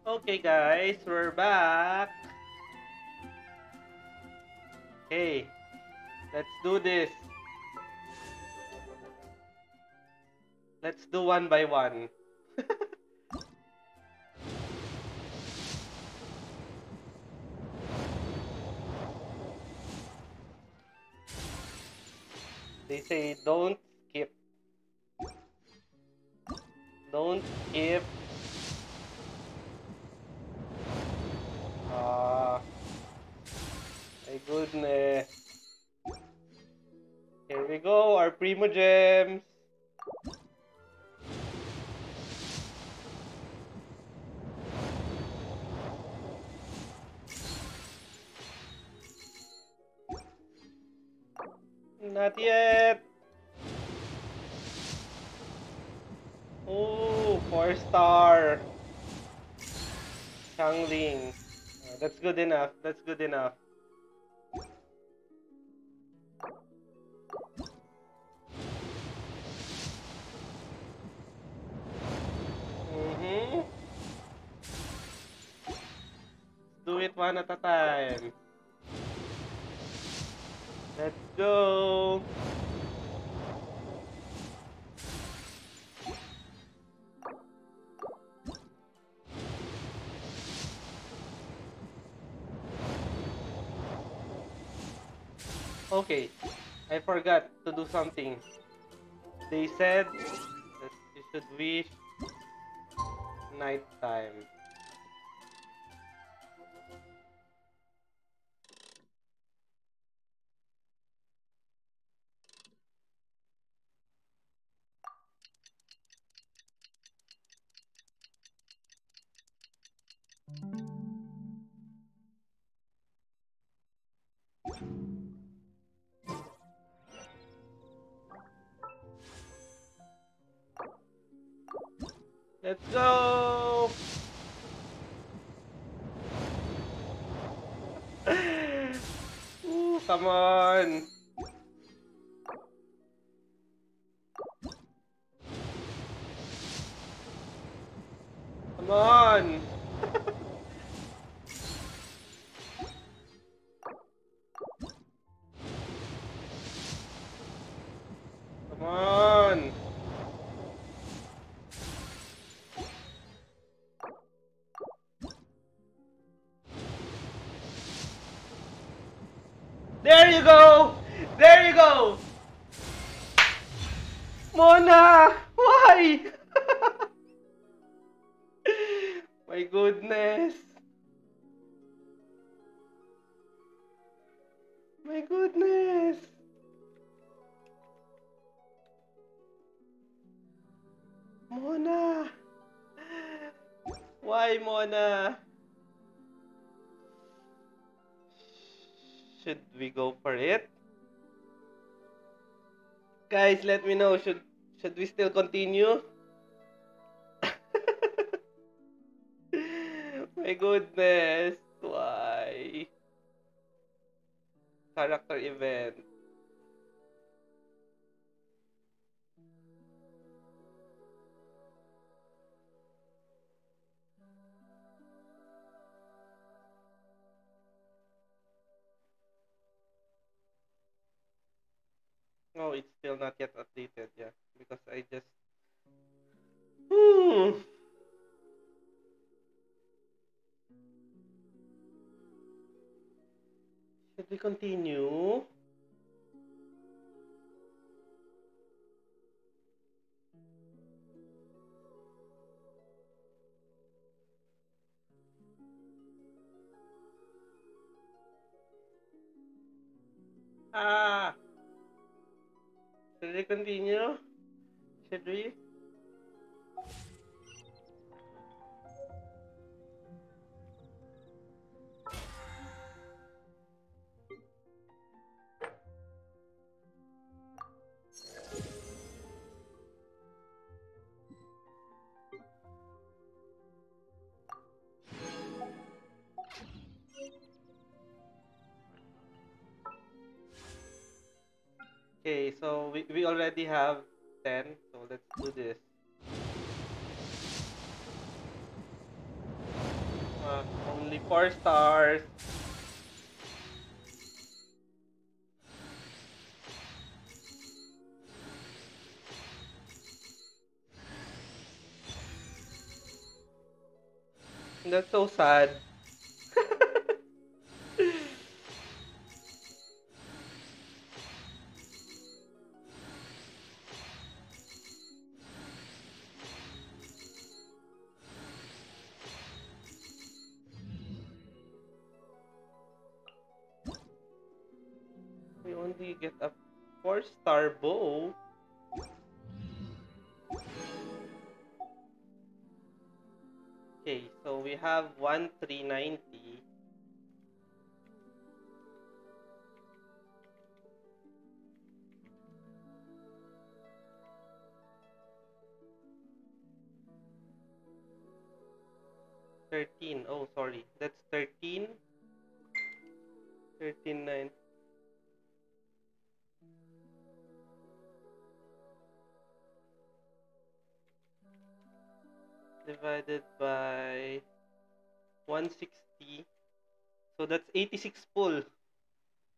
Okay, guys, we're back. Hey, let's do this. Let's do one by one. They say don't skip. Don't skip. Ah, my goodness. Here we go, our Primo Gems. Not yet. Oh, 4-star. Changling. That's good enough. That's good enough. Mm-hmm. Do it one at a time. Let's go. Okay, I forgot to do something. They said that you should wish nighttime. Let's go! Ooh, come on! Come on! Come on! There you go! There you go! Mona! Why? My goodness! My goodness! Mona! Why, Mona? Should we go for it? Guys, let me know. Should we still continue? My goodness. Why? Character event. Oh, it's still not yet updated, yeah. Because I just... Should we continue? Ah! Should we continue? Should we? Okay, so we already have 10, so let's do this. Only 4 stars. That's so sad. We only get a 4-star bow. Okay, so we have 1390. Oh, sorry. That's 13. 13.9. Divided by 160. So that's 86 full.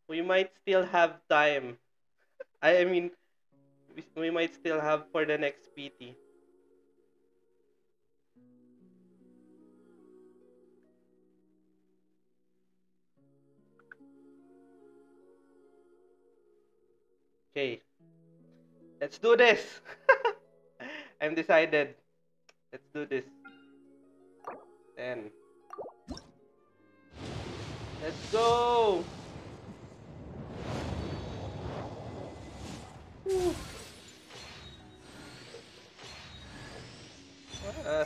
We might still have time. I mean, we might still have for the next PT. Okay. Let's do this. I'm decided. Let's do this. 10. Let's go!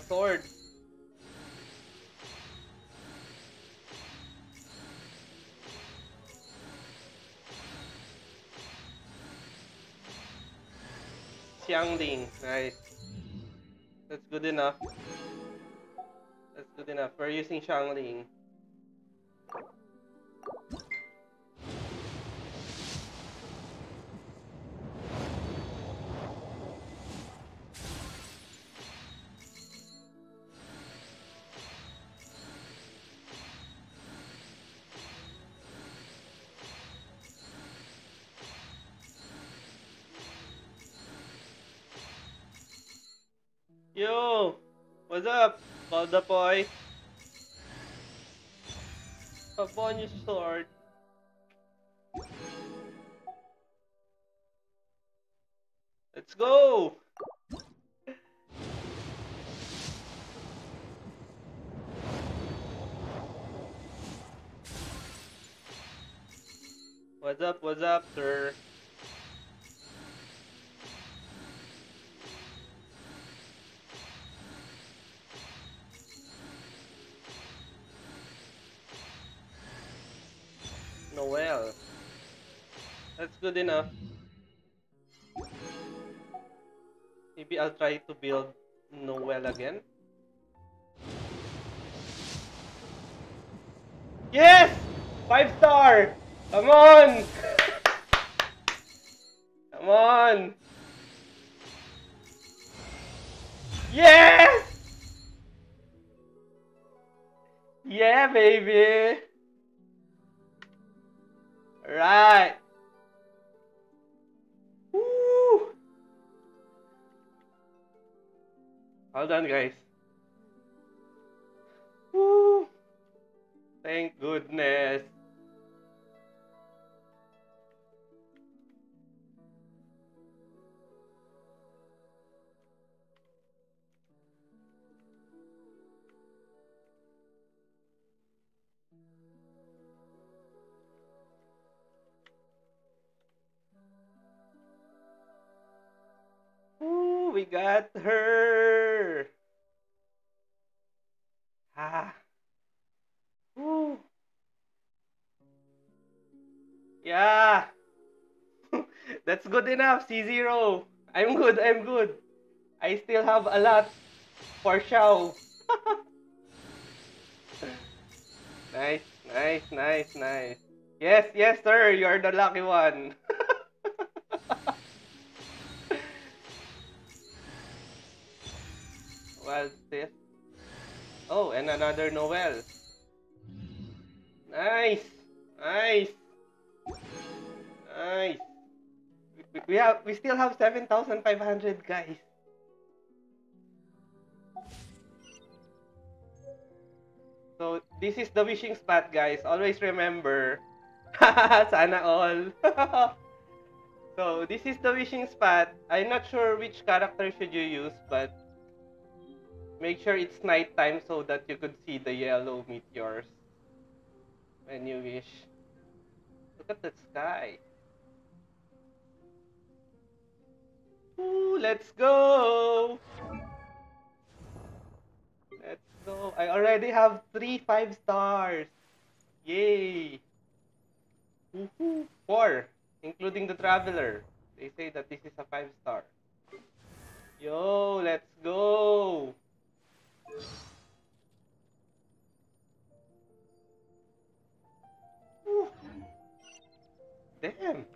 Sword. Xiangling. Nice. That's good enough. That's good enough. We're using Xiangling. Yo! What's up? Call the boy. Upon your sword. Let's go! What's up, sir? Noel. That's good enough. Maybe I'll try to build Noel again. Yes! 5-star! Come on! Come on! Yes! Yeah, baby! Right! Woo! Hold on, guys. Woo! Thank goodness. Ooh, we got her. Ah. Ooh. Yeah. That's good enough, C0. I'm good, I'm good. I still have a lot for show. Nice, nice, nice, nice. Yes, yes, sir. You're the lucky one. Well, this. Oh, and another Noel. Nice! Nice! Nice! We still have 7,500, guys. So this is the wishing spot, guys. Always remember. Sana all. So this is the wishing spot. I'm not sure which character should you use, but make sure it's nighttime so that you could see the yellow meteors when you wish. Look at the sky. Ooh, let's go! Let's go. I already have 3 5 stars. Yay! Woohoo! 4, including the traveler. They say that this is a 5-star. Yo, let's go! Woo. Damn!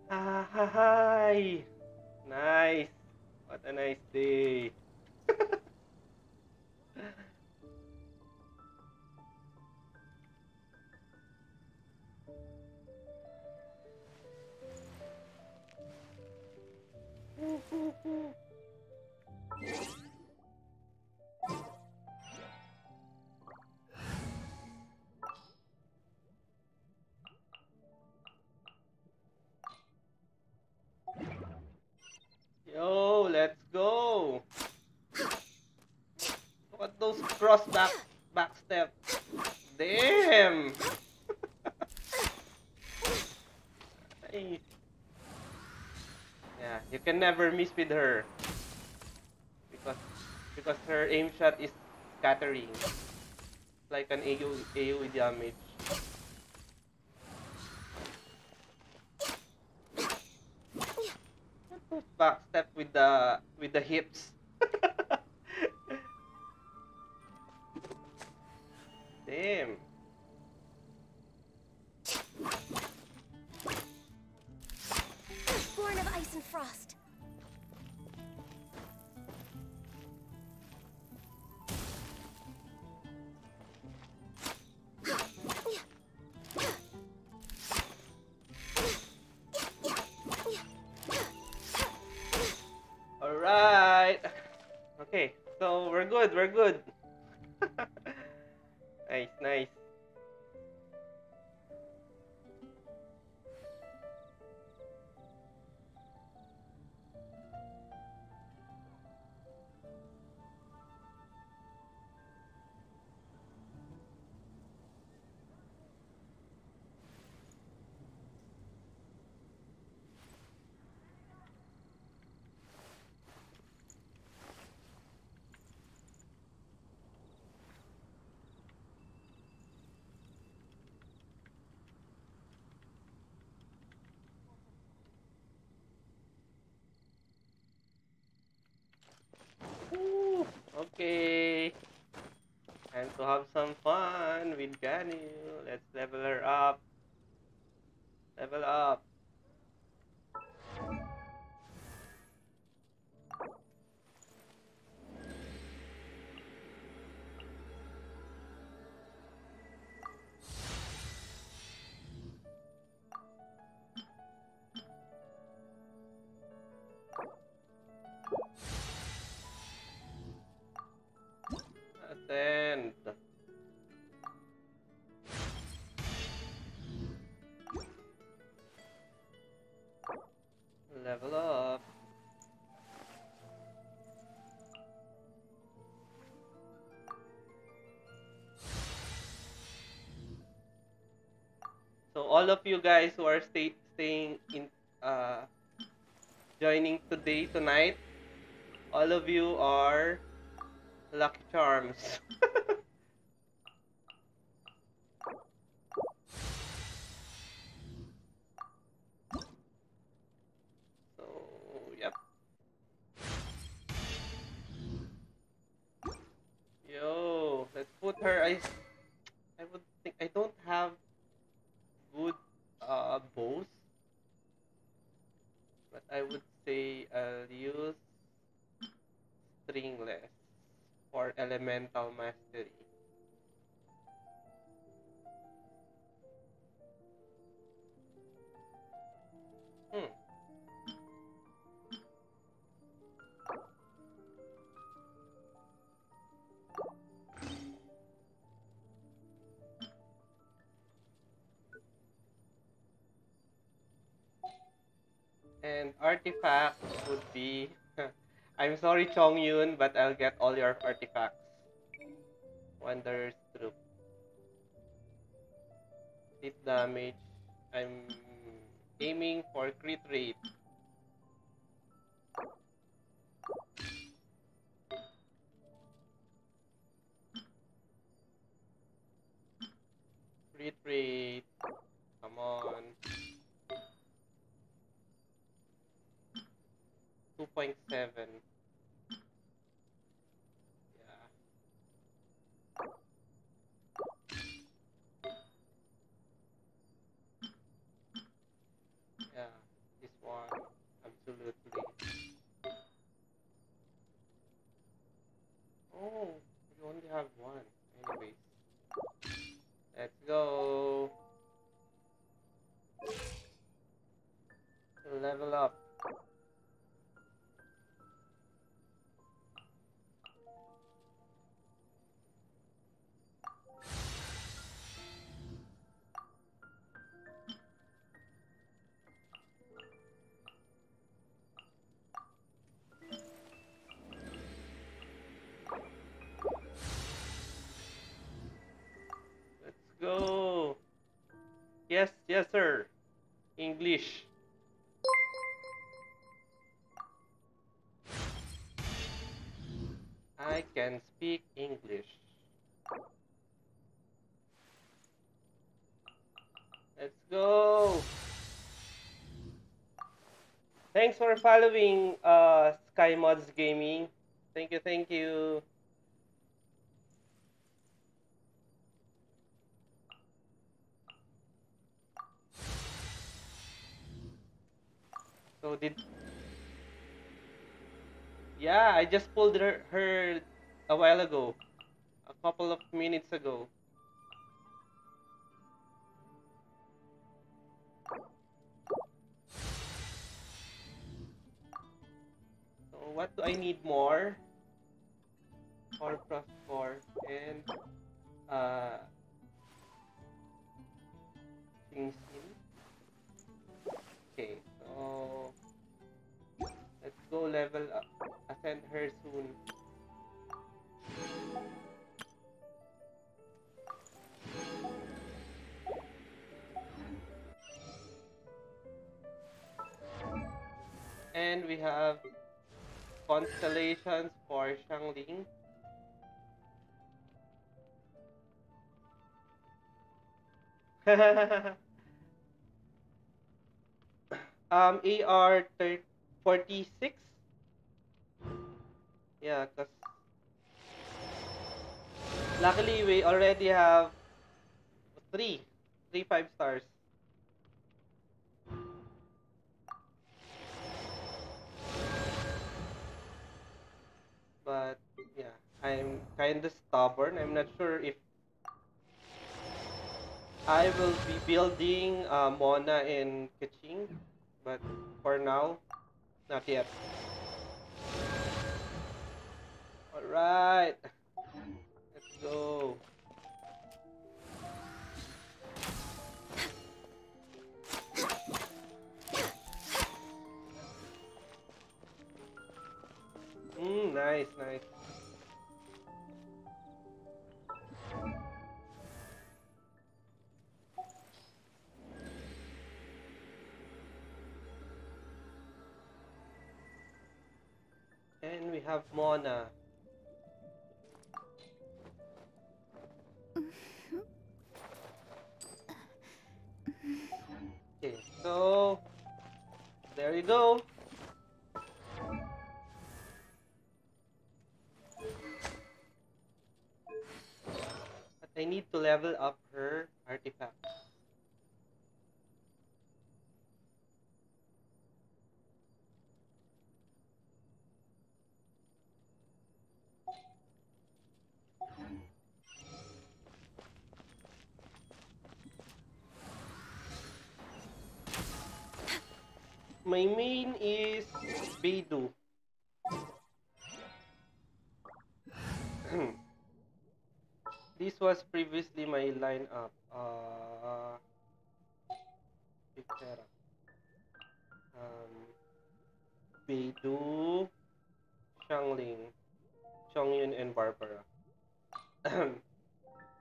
Ah, hi! Nice! What a nice day! Yo, let's go! Look at those back steps. Damn! Nice. Yeah, you can never miss with her because her aim shot is scattering like an AoE damage. Back step with the hips. Damn. Born of ice and frost. Alright. Okay, so we're good, we're good. Nice, nice. Ooh, okay. Time to have some fun with Ganyu. Let's level her up. Level up. Ascend. Level up. So all of you guys who are staying in joining tonight, all of you are lucky charms. So yep. Yo, let's put her. I would think I don't have good And artifacts would be... I'm sorry, Chong Yun, but I'll get all your artifacts. Wanderer's Troop. Hit damage. I'm aiming for crit rate. Crit rate. Come on. 2.7. Yeah. Yeah. This one. Absolutely. Oh, we only have one. Anyways. Let's go. Level up. Let's go. Yes, yes, sir. English. I can speak English. Let's go. Thanks for following Sky Mods Gaming. Thank you, thank you. So did... Yeah, I just pulled her a while ago. A couple of minutes ago. So what do I need more? For plus 4 and Sing Sin. Okay, so let's go level up. Ascend her soon. And we have constellations for Xiangling. AR 46. Yeah, cause luckily we already have three 5 stars. But yeah, I'm kind of stubborn. I'm not sure if I will be building Mona and Kaching, but for now, not yet. Alright, let's go. Nice, nice. And we have Mona. Okay, so there you go. But I need to level up her artifact. My main is Beidou. This was previously my lineup. Pictera. Beidou, Xiangling, Chongyun, and Barbara.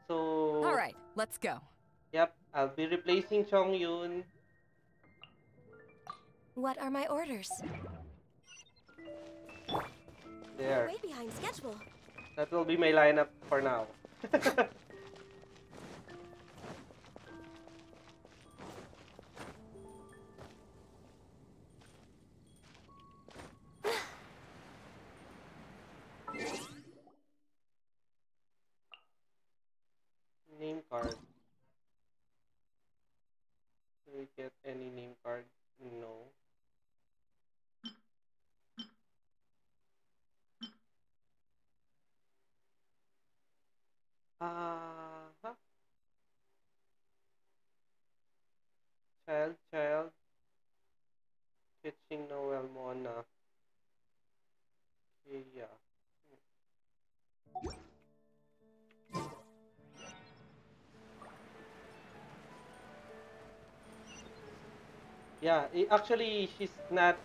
So... Alright, let's go. Yep, I'll be replacing Chongyun. What are my orders? There. Way behind schedule. That will be my lineup for now. Name card. Do we get any name card? No. Uh-huh. Child. Kitching Noel Mona. Yeah. Yeah, actually, she's not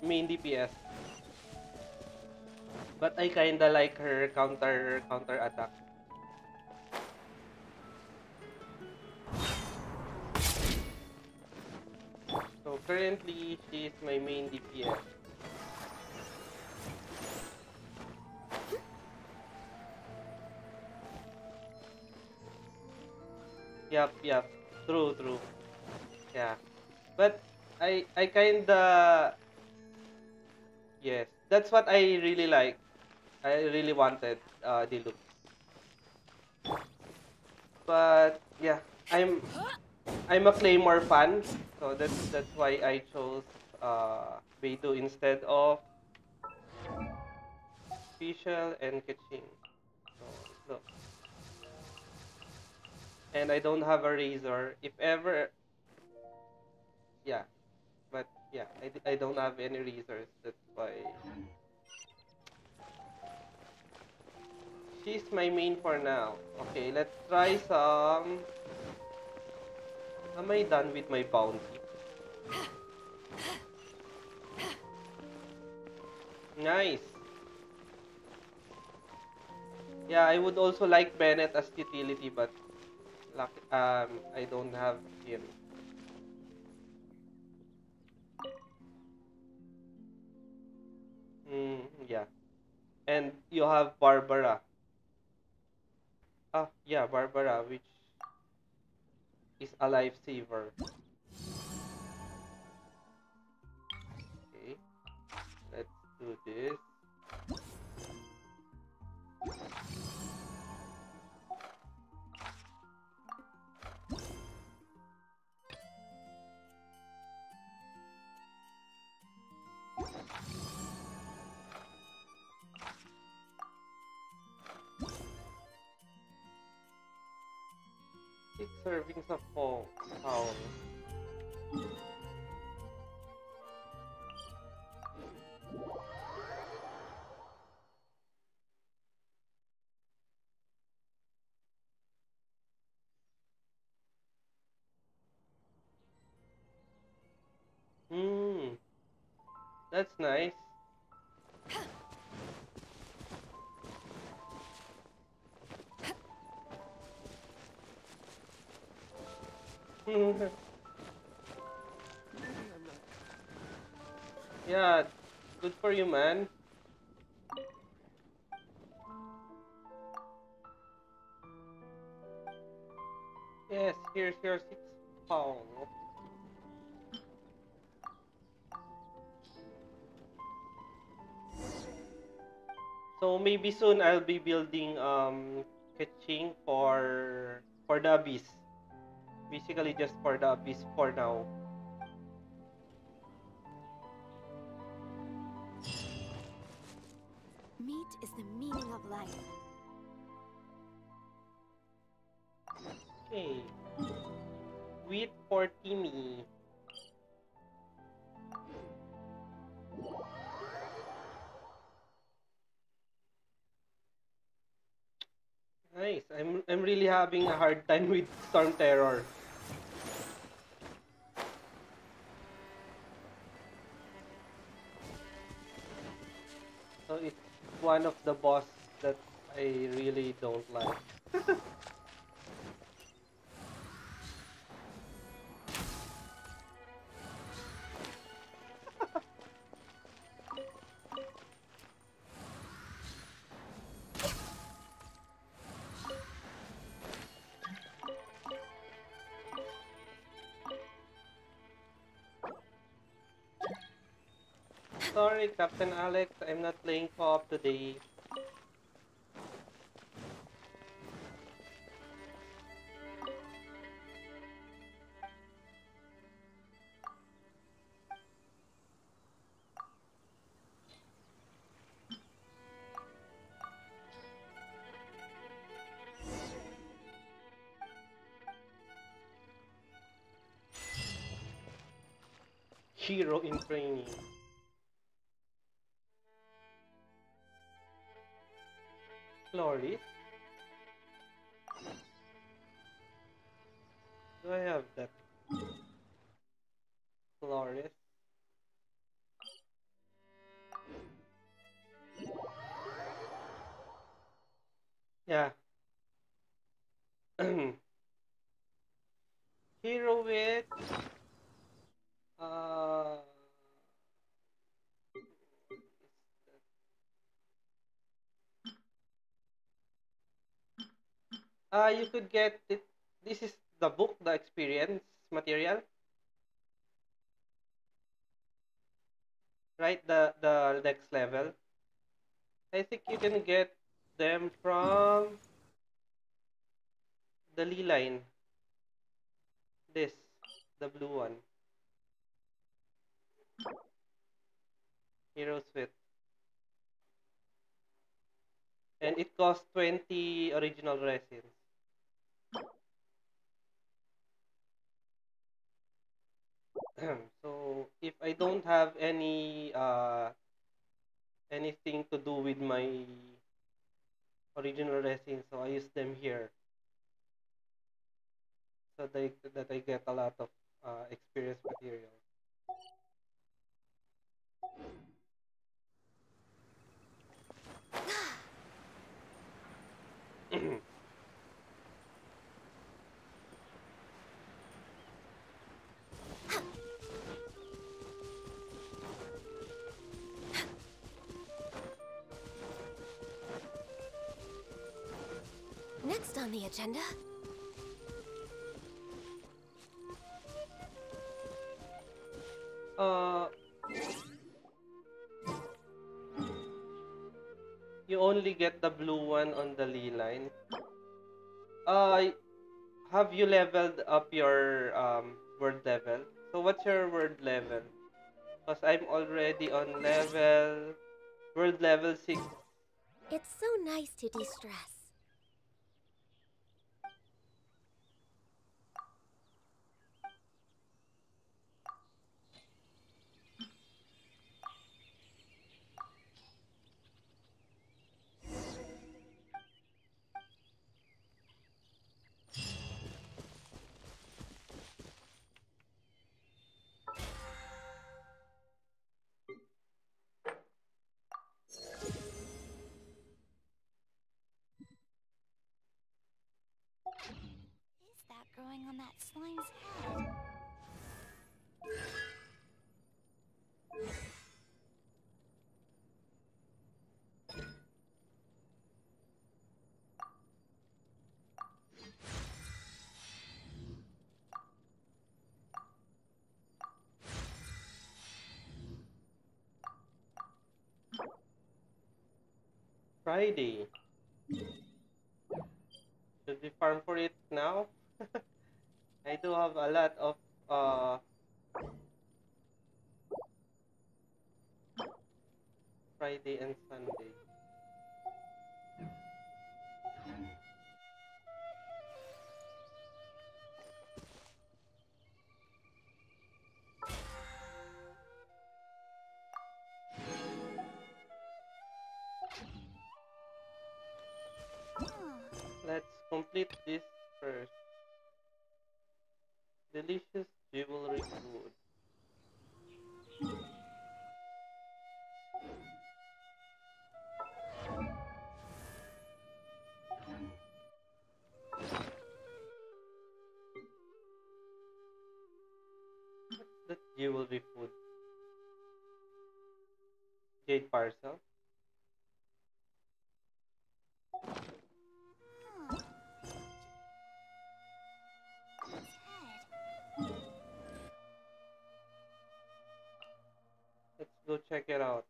main DPS. But I kinda like her counter attack. So currently, she's my main DPS. Yep. True. Yeah. But I kinda... Yes, that's what I really like. I really wanted Diluc. But yeah, I'm a Claymore fan, so that's why I chose Beidou instead of Fischl and Keqing. So look. And I don't have a razor. If ever... Yeah. But yeah, I don't have any razors. That's why... She's my main for now. Okay, let's try some... Am I done with my bounty? Nice. Yeah, I would also like Bennett as utility, but I don't have him. Yeah. And you have Barbara. Yeah, Barbara, which is a lifesaver. Okay. Let's do this. Six servings of fowl. That's nice. Yeah, good for you, man. Yes, here's your 6 pound. So maybe soon I'll be building Keqing for the abyss. Basically just for the abyss for now. Meat is the meaning of life. Okay. Wheat for Timmy. Nice. I'm really having a hard time with Storm Terror. one of the boss that I really don't like. Sorry, Captain Alex, I'm not playing co-op today. Hero in training. Floris? Do I have that? Floris? Yeah. Hero with uh you could get it. This is the book, the experience material, right? The next level. I think you can get them from the Lee line. This, the blue one. Hero Suite. And it costs 20 original resins. So if I don't have anything to do with my original resin, so I use them here. So that I get a lot of experience material. Next on the agenda. You only get the blue one on the Lee line. Uh, have you leveled up your word level? So what's your word level? Because I'm already on word level 6. It's so nice to de-stress. Is that growing on that slime's head? Friday. Should we farm for it now? I do have a lot of Friday and Sunday. Let's complete this first. Delicious jewelry food. jewelry food. Jade parcel. Let's go check it out.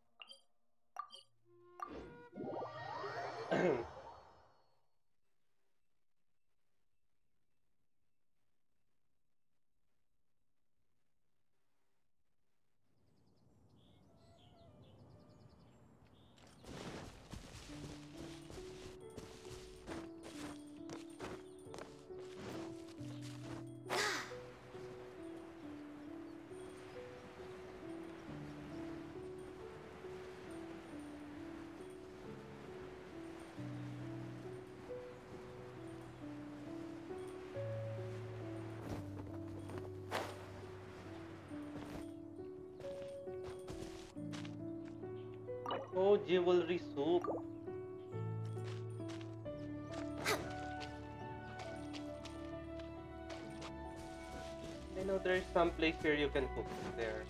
Oh, jewelry soup. I know there's some place here you can cook there.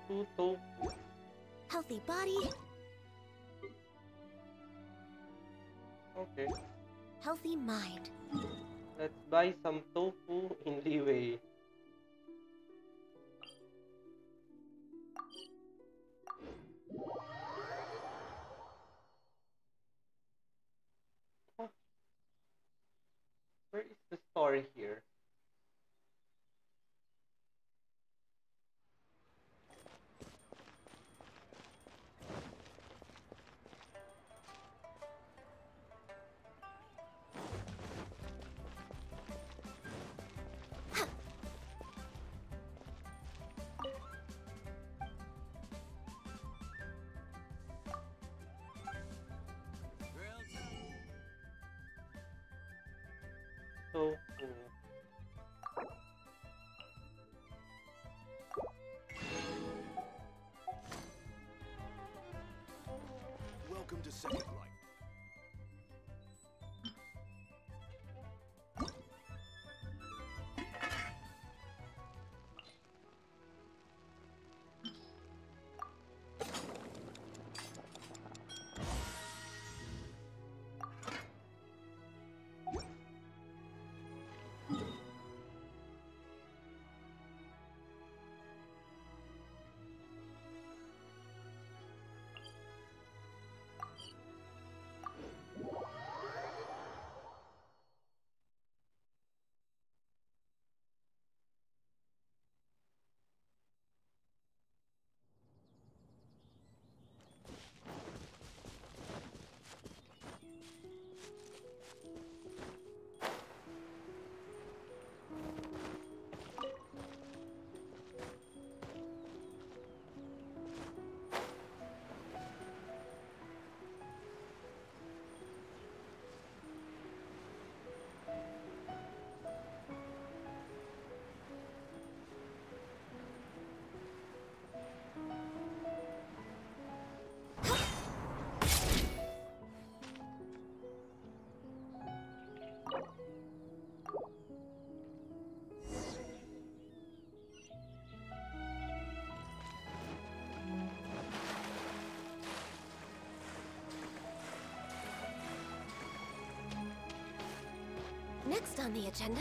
Tofu. Healthy body, Okay. healthy mind. Let's buy some tofu in Liyue. Huh. Where is the story here? Tofu. Welcome to Second Life. Next on the agenda...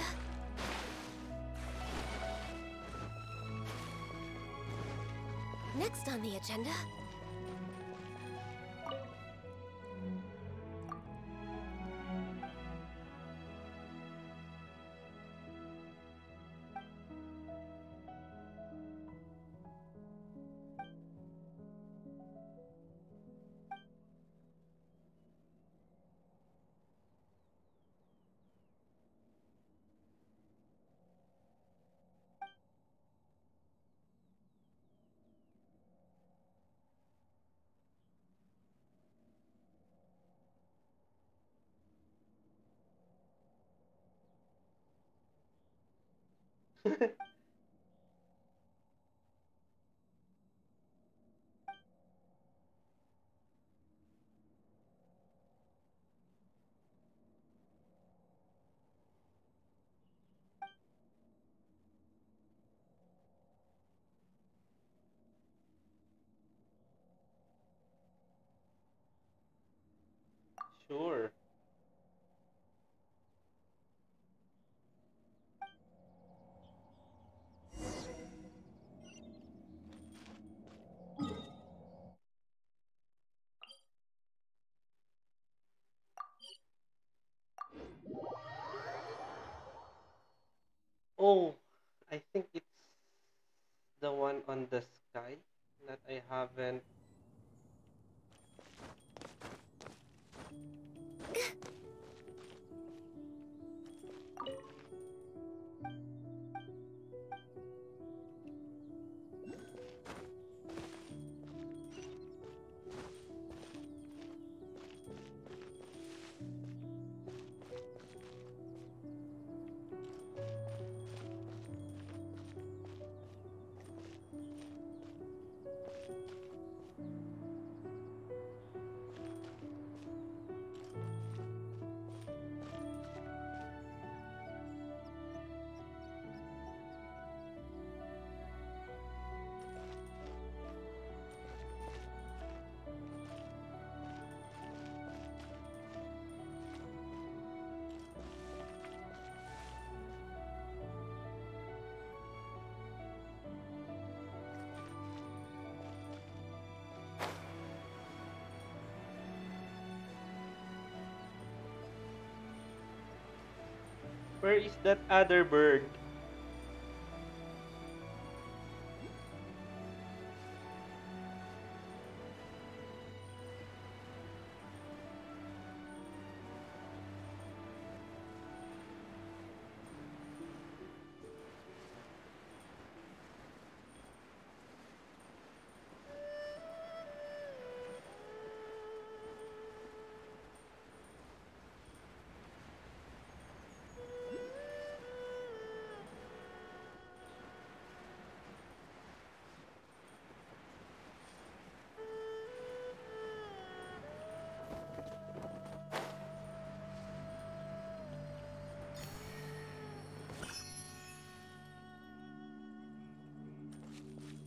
Next on the agenda... Sure. Oh, I think it's the one on the sky that I haven't. Where is that other bird?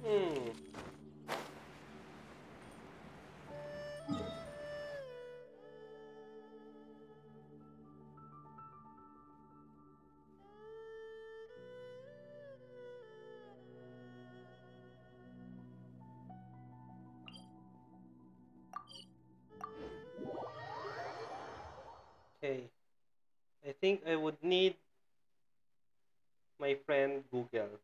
Hmm. Okay. I think I would need my friend Google.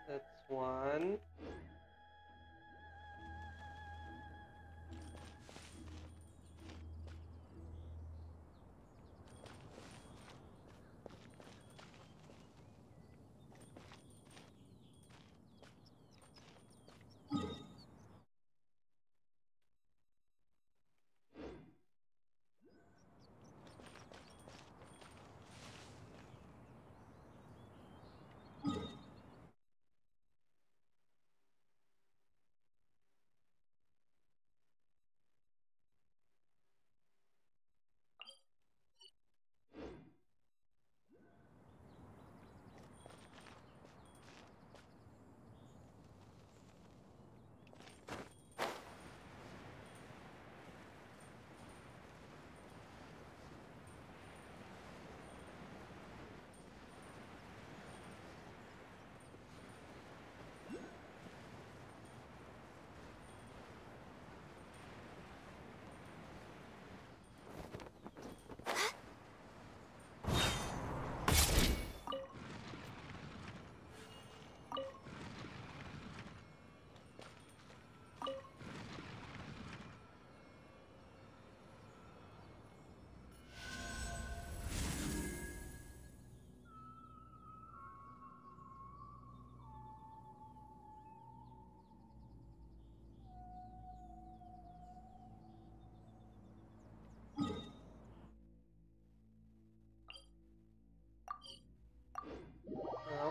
That's one.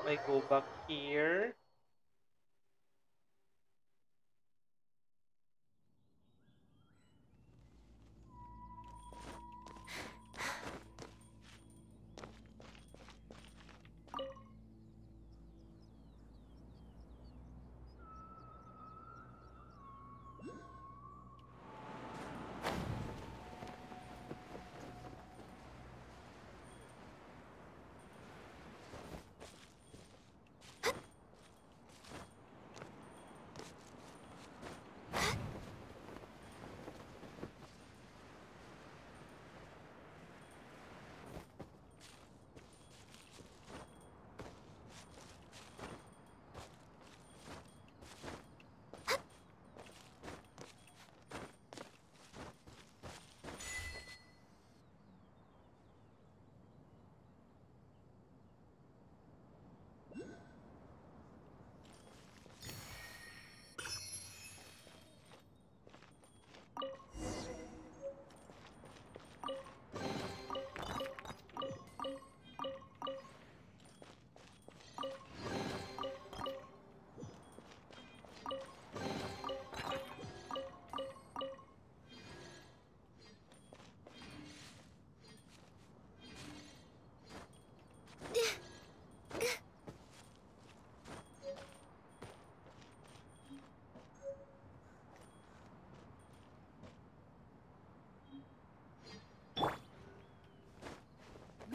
I go back here.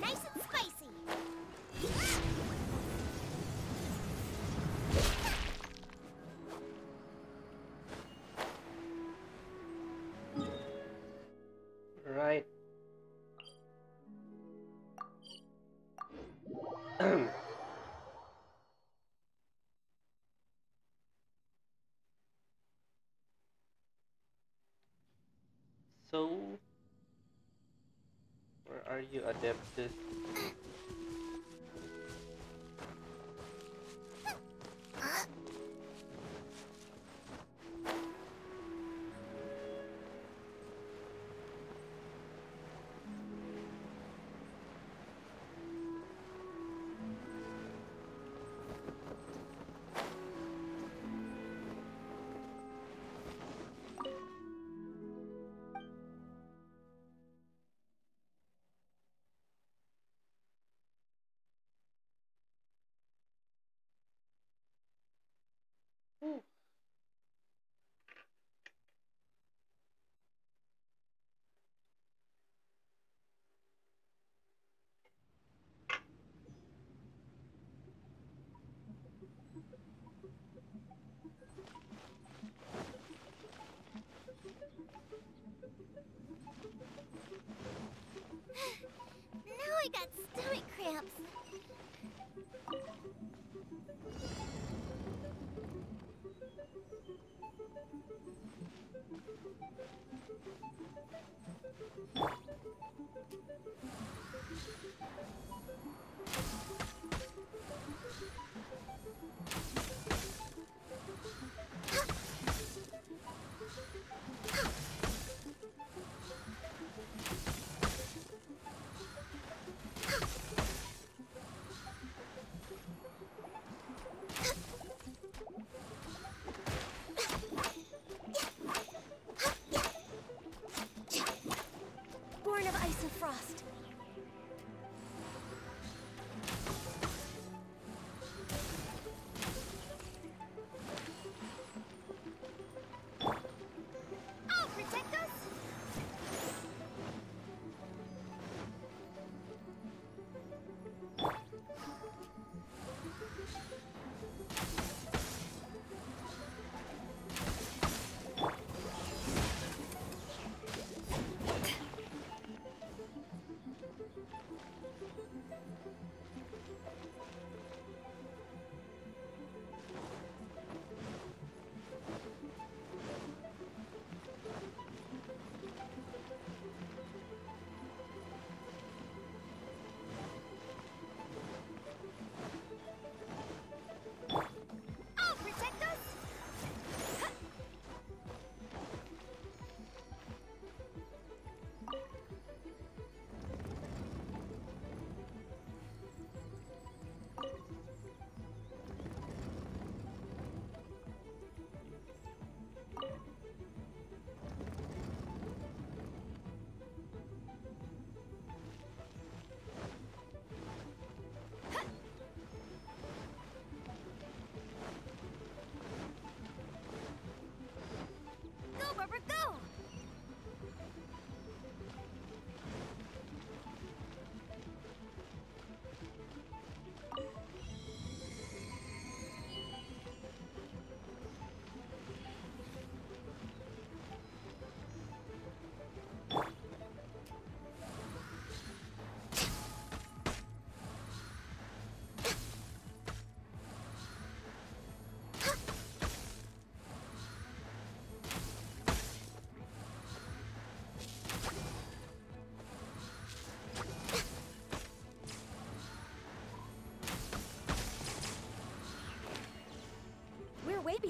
Nice and spicy. Right. So, where are you, Adeptus? Now I got stomach cramps. Born of ice and frost.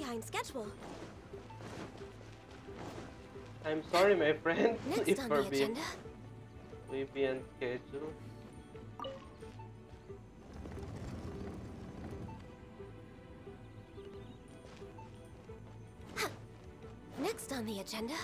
behind schedule. I'm sorry, my friend, Next if on we're the being agenda. way beyond schedule. Next on the agenda.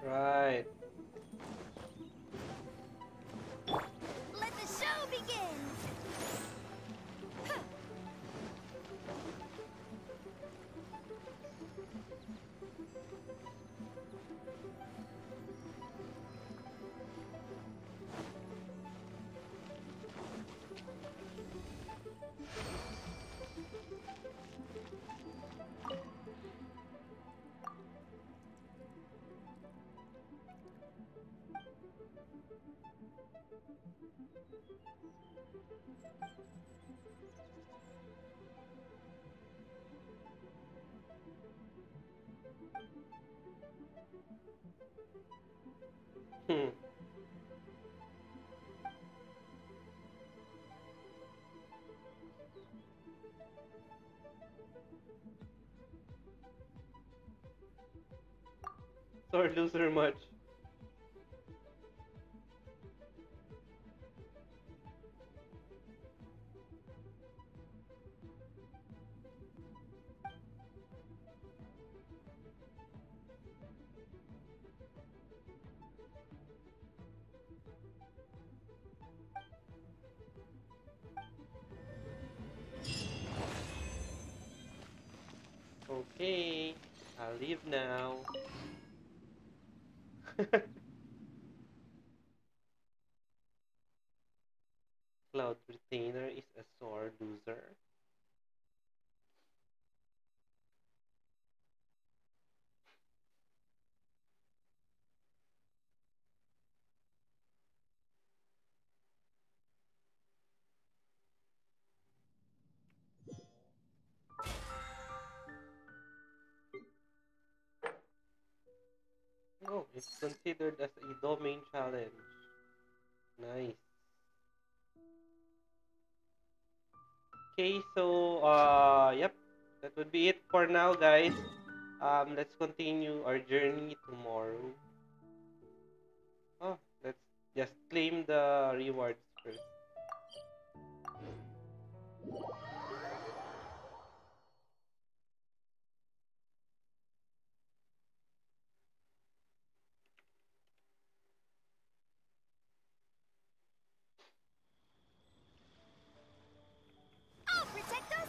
Right. Let the show begin! Hmm. Sore loser much. Okay, I'll leave now. Cloud Retainer is a sore loser. Oh, it's considered as a domain challenge. Nice. Okay, so yep, that would be it for now, guys. Let's continue our journey tomorrow. Oh, let's just claim the rewards first. I'll protect us!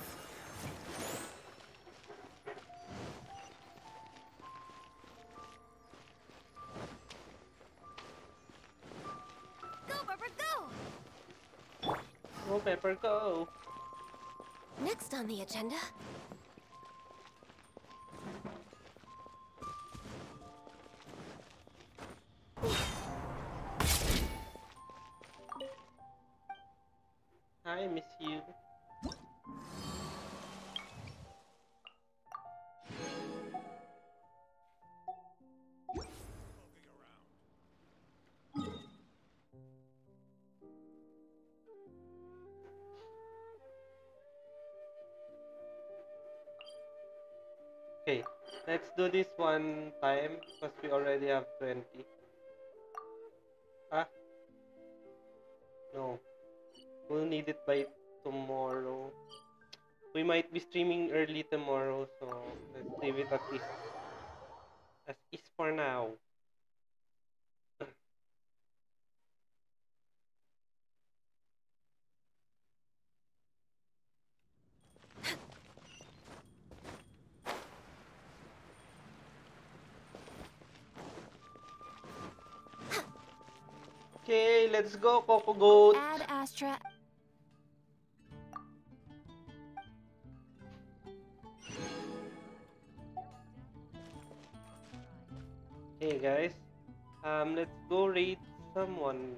Go, Pepper, go! Go, Pepper, go! Next on the agenda. I miss you. Let's do this one time because we already have 20. Ah, no. We'll need it by tomorrow. We might be streaming early tomorrow, so let's leave it at least as is for now. Okay, let's go, Coco Goat. Add Astra. Hey guys, let's go raid someone.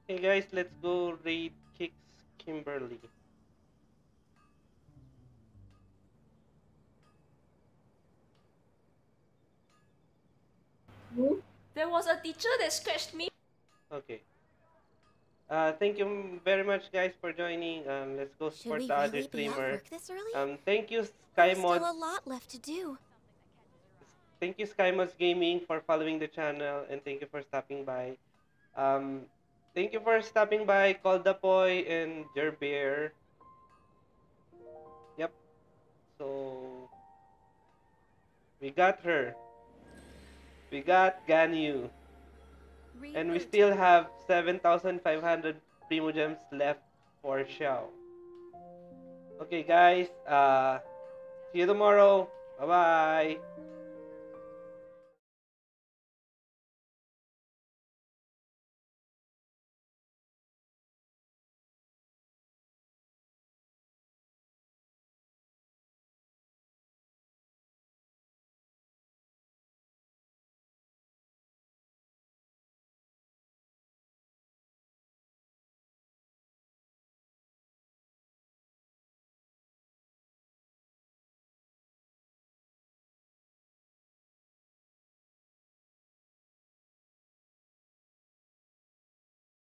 Hey guys, let's go raid Kicks Kimberly. There was a teacher that scratched me. Okay. Thank you very much, guys, for joining. Let's go Should support we the other really be at streamer. work this early? Thank you, There's still SkyMods. a lot left to do. Thank you, SkyMods Gaming, for following the channel, and thank you for stopping by. Thank you for stopping by, Caldapoy and Jerbear. Yep. So we got her. We got Ganyu. And we still have 7,500 Primo Gems left for Xiao. Okay, guys. See you tomorrow. Bye-bye.